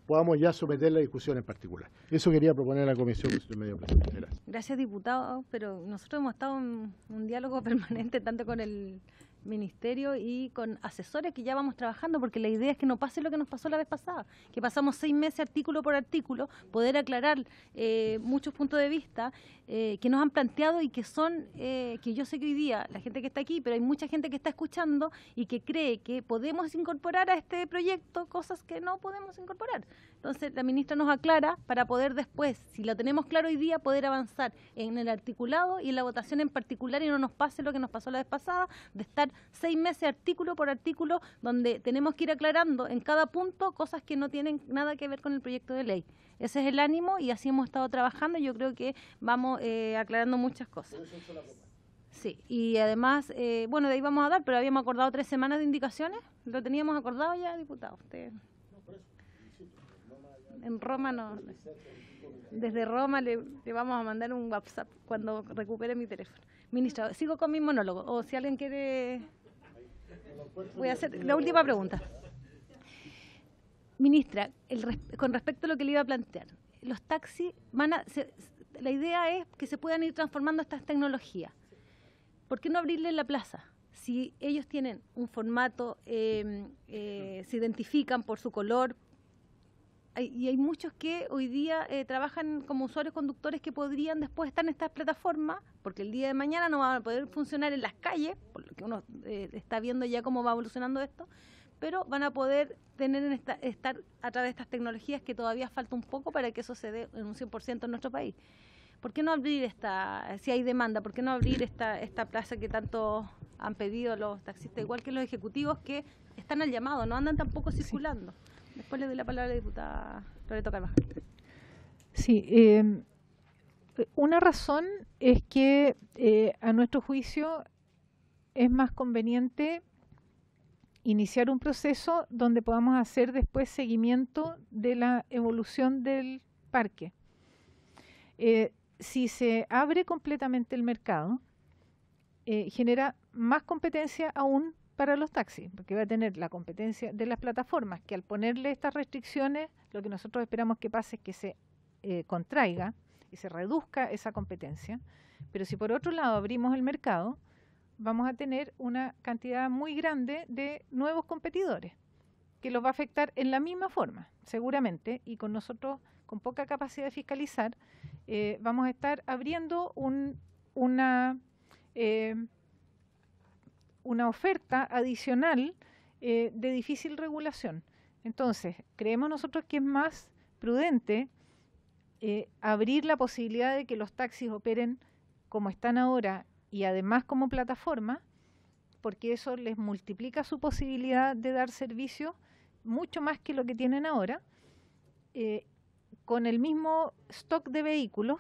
podamos ya someter la discusión en particular. Eso quería proponer a la Comisión de Medio Ambiente. Gracias. Gracias, diputado, pero nosotros hemos estado en un diálogo permanente tanto con el Ministerio y con asesores que ya vamos trabajando, porque la idea es que no pase lo que nos pasó la vez pasada, que pasamos 6 meses artículo por artículo, poder aclarar muchos puntos de vista que nos han planteado y que son, que yo sé que hoy día la gente que está aquí, pero hay mucha gente que está escuchando y que cree que podemos incorporar a este proyecto cosas que no podemos incorporar. Entonces la ministra nos aclara para poder después, si lo tenemos claro hoy día, poder avanzar en el articulado y en la votación en particular y no nos pase lo que nos pasó la vez pasada, de estar 6 meses artículo por artículo, donde tenemos que ir aclarando en cada punto cosas que no tienen nada que ver con el proyecto de ley. Ese es el ánimo y así hemos estado trabajando. Yo creo que vamos aclarando muchas cosas. Sí, y además, bueno, de ahí vamos a dar, pero habíamos acordado 3 semanas de indicaciones. ¿Lo teníamos acordado ya, diputado? Usted. En Roma no. Desde Roma le vamos a mandar un WhatsApp cuando recupere mi teléfono. Ministra, sigo con mi monólogo. O si alguien quiere... Voy a hacer la última pregunta. Ministra, con respecto a lo que le iba a plantear, los taxis la idea es que se puedan ir transformando estas tecnologías. ¿Por qué no abrirle la plaza? Si ellos tienen un formato, se identifican por su color, y hay muchos que hoy día trabajan como usuarios conductores que podrían después estar en estas plataformas, porque el día de mañana no van a poder funcionar en las calles, por lo que uno está viendo ya cómo va evolucionando esto, pero van a poder estar a través de estas tecnologías, que todavía falta un poco para que eso se dé en un 100% en nuestro país. ¿Por qué no abrir si hay demanda, por qué no abrir esta plaza que tanto han pedido los taxistas, igual que los ejecutivos que están al llamado, no andan tampoco circulando? Después le doy la palabra a la diputada Loreto Carvajal. Sí, una razón es que a nuestro juicio es más conveniente iniciar un proceso donde podamos hacer después seguimiento de la evolución del parque. Si se abre completamente el mercado, genera más competencia aún para los taxis, porque va a tener la competencia de las plataformas, que al ponerle estas restricciones, lo que nosotros esperamos que pase es que se contraiga y se reduzca esa competencia. Pero si por otro lado abrimos el mercado, vamos a tener una cantidad muy grande de nuevos competidores, que los va a afectar en la misma forma, seguramente, y con nosotros, con poca capacidad de fiscalizar, vamos a estar abriendo una oferta adicional de difícil regulación. Entonces, creemos nosotros que es más prudente abrir la posibilidad de que los taxis operen como están ahora y además como plataforma, porque eso les multiplica su posibilidad de dar servicio mucho más que lo que tienen ahora, con el mismo stock de vehículos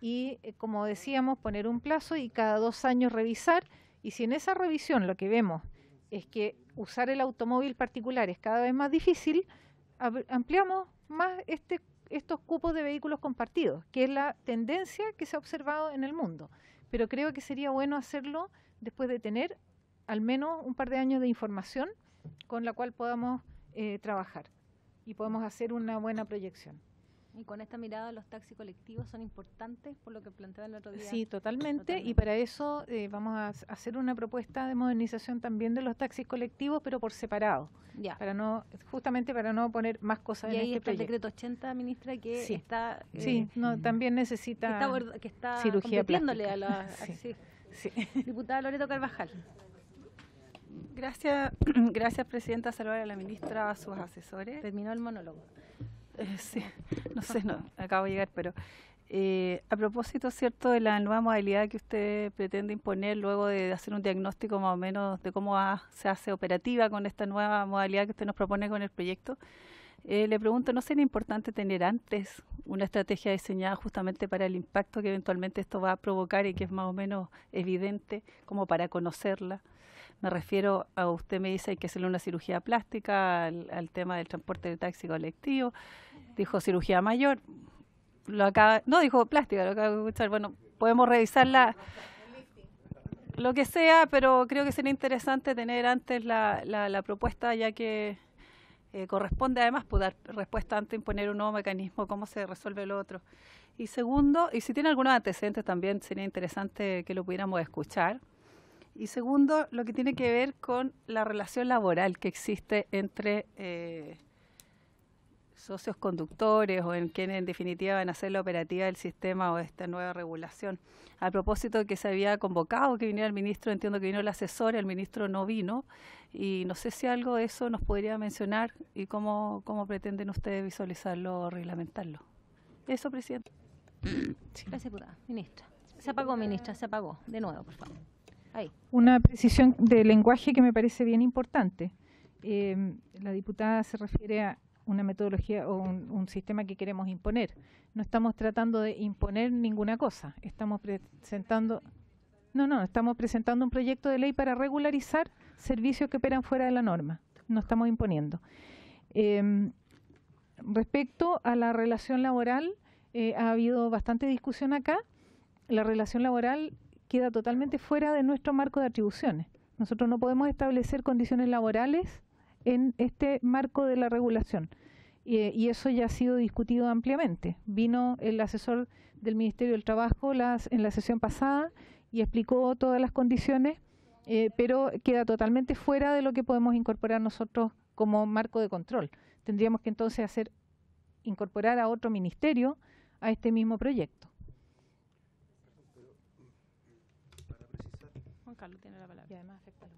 y, como decíamos, poner un plazo y cada 2 años revisar. Y si en esa revisión lo que vemos es que usar el automóvil particular es cada vez más difícil, ampliamos más estos cupos de vehículos compartidos, que es la tendencia que se ha observado en el mundo. Pero creo que sería bueno hacerlo después de tener al menos un par de años de información con la cual podamos trabajar y podemos hacer una buena proyección. Y con esta mirada, los taxis colectivos son importantes, por lo que planteaba el otro día. Sí, totalmente. Y para eso vamos a hacer una propuesta de modernización también de los taxis colectivos, pero por separado. Ya. Justamente para no poner más cosas en este proyecto. Y ahí está el decreto 80, ministra, que sí. Está... también necesita que está cirugía compitiéndole plástica. A la... Sí. Diputada Loreto Carvajal. Gracias, Presidenta. Saludar a la ministra, a sus asesores. Terminó el monólogo. Sí, no sé, acabo de llegar, pero A propósito, ¿cierto?, de la nueva modalidad que usted pretende imponer luego de hacer un diagnóstico más o menos de cómo se hace operativa con esta nueva modalidad que usted nos propone con el proyecto, le pregunto, ¿no sería importante tener antes una estrategia diseñada justamente para el impacto que eventualmente esto va a provocar y que es más o menos evidente, como para conocerla? Me refiero a, usted me dice, hay que hacerle una cirugía plástica al tema del transporte de taxi colectivo, dijo cirugía mayor. No, dijo plástica, lo acabo de escuchar. Bueno, podemos revisarla, lo que sea, pero creo que sería interesante tener antes la propuesta, ya que corresponde además dar respuesta antes de imponer un nuevo mecanismo, cómo se resuelve lo otro. Y segundo, y si tiene algunos antecedentes también sería interesante que lo pudiéramos escuchar. Y segundo, lo que tiene que ver con la relación laboral que existe entre socios conductores o en quienes en definitiva van a hacer la operativa del sistema o de esta nueva regulación. A propósito de que se había convocado que viniera el ministro, entiendo que vino el asesor, el ministro no vino, y no sé si algo de eso nos podría mencionar y cómo pretenden ustedes visualizarlo o reglamentarlo. Eso, presidente. Sí. Gracias, diputada. Ministra. Se apagó, ministra, se apagó. De nuevo, por favor. Ahí. Una precisión de lenguaje que me parece bien importante. La diputada se refiere a una metodología o un sistema que queremos imponer. No estamos tratando de imponer ninguna cosa. Estamos presentando un proyecto de ley para regularizar servicios que operan fuera de la norma. No estamos imponiendo. Respecto a la relación laboral, ha habido bastante discusión acá. La relación laboral queda totalmente fuera de nuestro marco de atribuciones. Nosotros no podemos establecer condiciones laborales en este marco de la regulación. Y eso ya ha sido discutido ampliamente. Vino el asesor del Ministerio del Trabajo en la sesión pasada y explicó todas las condiciones, pero queda totalmente fuera de lo que podemos incorporar nosotros como marco de control. Tendríamos que entonces incorporar a otro ministerio a este mismo proyecto. Juan Carlos tiene la palabra. Y además afecta a los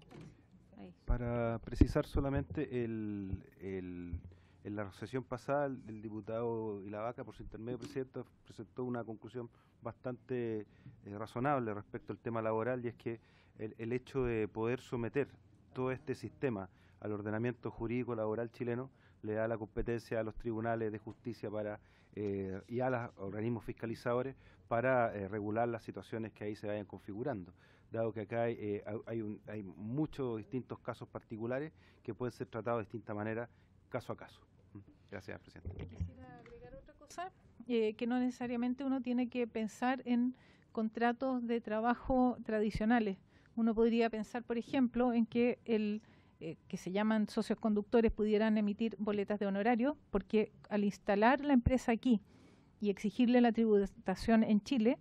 ahí. Para precisar solamente, en la sesión pasada el diputado Ilavaca, por su intermedio, presidente, presentó una conclusión bastante razonable respecto al tema laboral, y es que el hecho de poder someter todo este sistema al ordenamiento jurídico laboral chileno le da la competencia a los tribunales de justicia y a los organismos fiscalizadores para regular las situaciones que ahí se vayan configurando, dado que acá hay muchos distintos casos particulares que pueden ser tratados de distinta manera, caso a caso. Gracias, presidente. Quisiera agregar otra cosa, que no necesariamente uno tiene que pensar en contratos de trabajo tradicionales. Uno podría pensar, por ejemplo, en que que se llaman socios conductores pudieran emitir boletas de honorario, porque al instalar la empresa aquí y exigirle la tributación en Chile,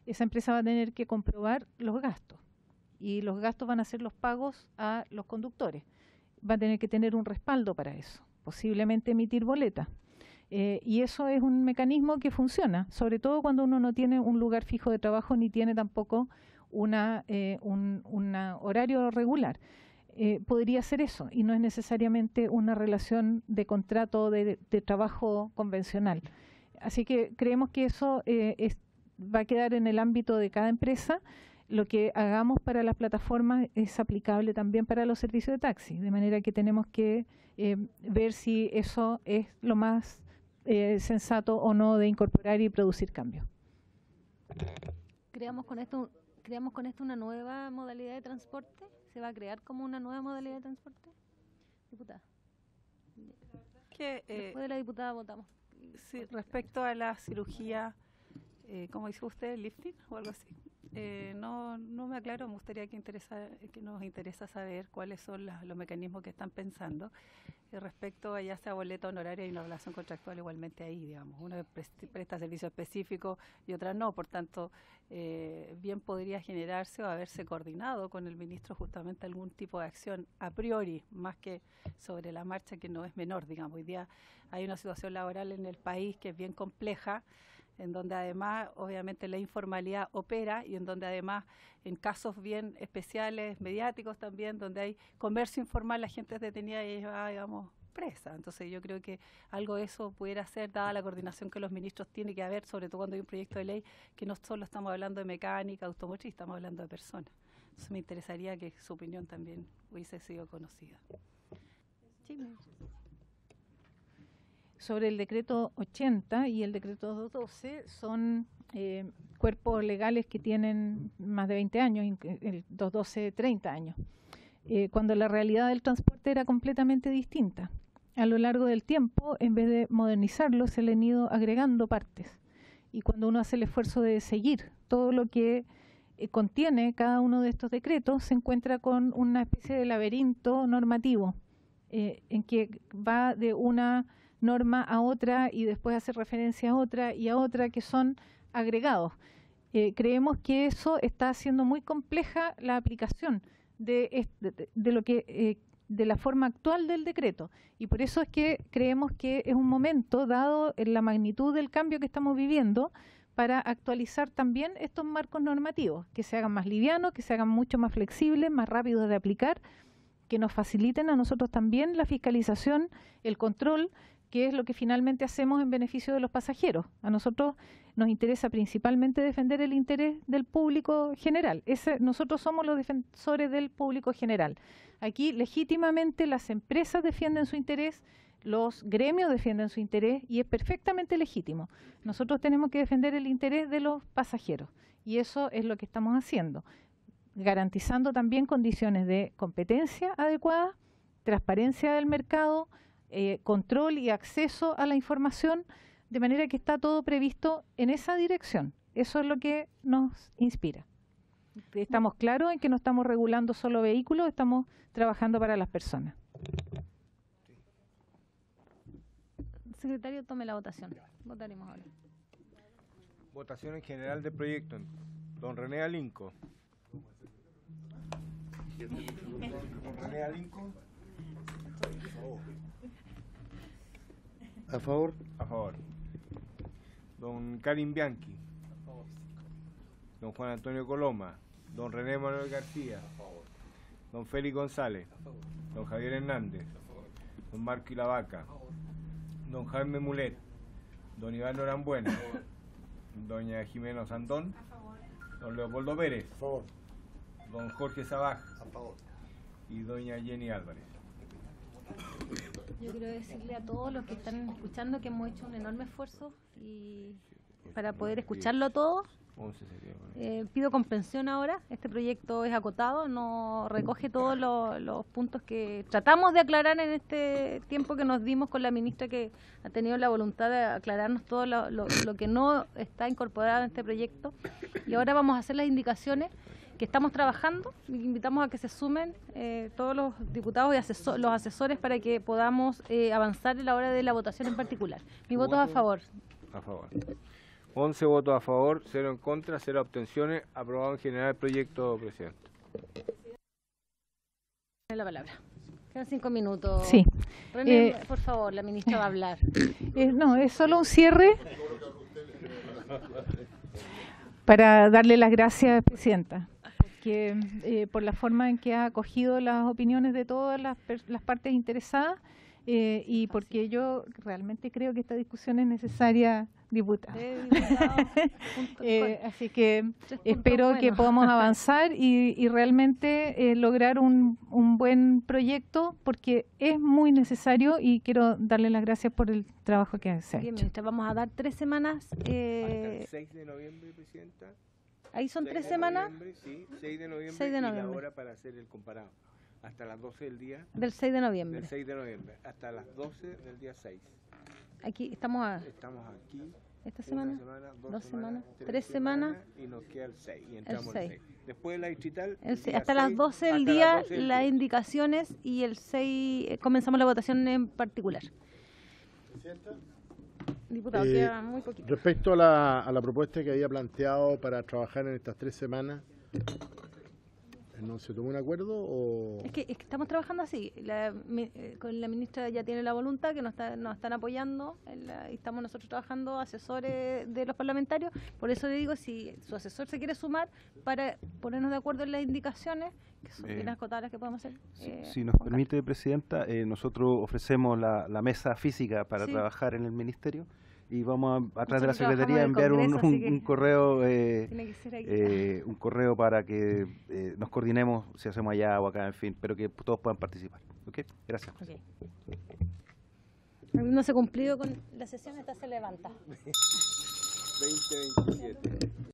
esa empresa va a tener que comprobar los gastos, y los gastos van a ser los pagos a los conductores. Va a tener que tener un respaldo para eso, posiblemente emitir boletas. Y eso es un mecanismo que funciona, sobre todo cuando uno no tiene un lugar fijo de trabajo ni tiene tampoco un horario regular. Podría ser eso, y no es necesariamente una relación de contrato de trabajo convencional. Así que creemos que eso va a quedar en el ámbito de cada empresa. Lo que hagamos para las plataformas es aplicable también para los servicios de taxi, de manera que tenemos que ver si eso es lo más sensato o no de incorporar y producir cambios. ¿Creamos con esto una nueva modalidad de transporte? ¿Se va a crear como una nueva modalidad de transporte? Diputada. Después de la diputada votamos. Sí, respecto a la cirugía, ¿cómo dice usted? ¿Lifting o algo así? No me aclaro, me gustaría que nos interesa saber cuáles son los mecanismos que están pensando. Respecto a ya sea boleta honoraria, hay una relación contractual igualmente ahí, digamos. Una presta servicio específico y otra no, por tanto, bien podría generarse o haberse coordinado con el ministro justamente algún tipo de acción a priori, más que sobre la marcha, que no es menor, digamos. Hoy día hay una situación laboral en el país que es bien compleja, en donde además obviamente la informalidad opera y en donde además en casos bien especiales, mediáticos también, donde hay comercio informal, la gente es detenida y llevada, digamos, presa. Entonces yo creo que algo de eso pudiera ser, dada la coordinación que los ministros tienen que haber, sobre todo cuando hay un proyecto de ley que no solo estamos hablando de mecánica, automotriz, estamos hablando de personas. Entonces me interesaría que su opinión también hubiese sido conocida. Sobre el decreto 80 y el decreto 212 son cuerpos legales que tienen más de 20 años, el 212 30 años, cuando la realidad del transporte era completamente distinta. A lo largo del tiempo, en vez de modernizarlo, se le han ido agregando partes. Y cuando uno hace el esfuerzo de seguir todo lo que contiene cada uno de estos decretos, se encuentra con una especie de laberinto normativo, en que va de una norma a otra y después hace referencia a otra y a otra, que son agregados. Creemos que eso está haciendo muy compleja la aplicación de lo que de la forma actual del decreto, y por eso es que creemos que es un momento, dado la magnitud del cambio que estamos viviendo, para actualizar también estos marcos normativos, que se hagan más livianos, que se hagan mucho más flexibles, más rápidos de aplicar, que nos faciliten a nosotros también la fiscalización, el control, que es lo que finalmente hacemos en beneficio de los pasajeros. A nosotros nos interesa principalmente defender el interés del público general. Nosotros somos los defensores del público general. Aquí legítimamente las empresas defienden su interés, los gremios defienden su interés, y es perfectamente legítimo. Nosotros tenemos que defender el interés de los pasajeros, y eso es lo que estamos haciendo, garantizando también condiciones de competencia adecuadas, transparencia del mercado, control y acceso a la información, de manera que está todo previsto en esa dirección. Eso es lo que nos inspira. Estamos claros en que no estamos regulando solo vehículos, estamos trabajando para las personas. Secretario, tome la votación. Votaremos ahora. Votación en general del proyecto. Don René Alinco. Don René Alinco. A favor. A favor. Don Karim Bianchi. A favor. Don Juan Antonio Coloma. Don René Manuel García. A favor. Don Félix González. A favor. Don Javier Hernández. A favor. Don Marco Ilavaca. A favor. Don Jaime Mulet. Don Iván Norambuena. A favor. Doña Jimena Sandón. A favor. Don Leopoldo Pérez. A favor. Don Jorge Sabaj. A favor. Y doña Jenny Álvarez. Yo quiero decirle a todos los que están escuchando que hemos hecho un enorme esfuerzo y para poder escucharlo todo. Pido comprensión ahora. Este proyecto es acotado, no recoge todos los puntos que tratamos de aclarar en este tiempo que nos dimos con la ministra, que ha tenido la voluntad de aclararnos todo lo que no está incorporado en este proyecto. Y ahora vamos a hacer las indicaciones que estamos trabajando. Invitamos a que se sumen todos los diputados y los asesores para que podamos avanzar en la hora de la votación en particular. Mi voto es a favor. A favor. 11 votos a favor, 0 en contra, 0 abstenciones. Aprobado en general el proyecto, presidente. La palabra. Quedan 5 minutos. Sí. René, por favor, la ministra va a hablar. No, es solo un cierre para darle las gracias, presidenta, porque por la forma en que ha acogido las opiniones de todas las partes interesadas, y porque yo realmente creo que esta discusión es necesaria, diputada. Así que espero que podamos avanzar y realmente lograr un buen proyecto, porque es muy necesario, y quiero darle las gracias por el trabajo que se ha hecho. Ministra, vamos a dar 3 semanas. Hasta el 6 de noviembre, presidenta. Ahí son 3 semanas. Sí, 6 de noviembre, 6 de noviembre. Y la hora para hacer el comparado. Hasta las 12 del día. Del 6 de noviembre. Del 6 de noviembre, hasta las 12 del día 6. Aquí estamos aquí. Esta semana, 2 semanas, 3 semanas. Y nos queda el 6. Y entramos el 6. Después de la distrital. Hasta las 12 del día, las indicaciones, y el 6 comenzamos la votación en particular. Presidenta. Diputado, queda muy poquito. Respecto a la propuesta que había planteado para trabajar en estas 3 semanas, no se tomó un acuerdo o...? Es que estamos trabajando así. Con la ministra ya tiene la voluntad, que nos están apoyando, y estamos nosotros trabajando, asesores de los parlamentarios. Por eso le digo, si su asesor se quiere sumar para ponernos de acuerdo en las indicaciones, que son bien acotadas las que podemos hacer. Si nos permite, Presidenta, nosotros ofrecemos la mesa física para trabajar en el Ministerio. Y vamos a través de la Secretaría a enviar un correo un correo para que nos coordinemos si hacemos allá o acá, en fin, pero que todos puedan participar. ¿Ok? Gracias. Okay. No se ha cumplido con la sesión, esta se levanta. 2027.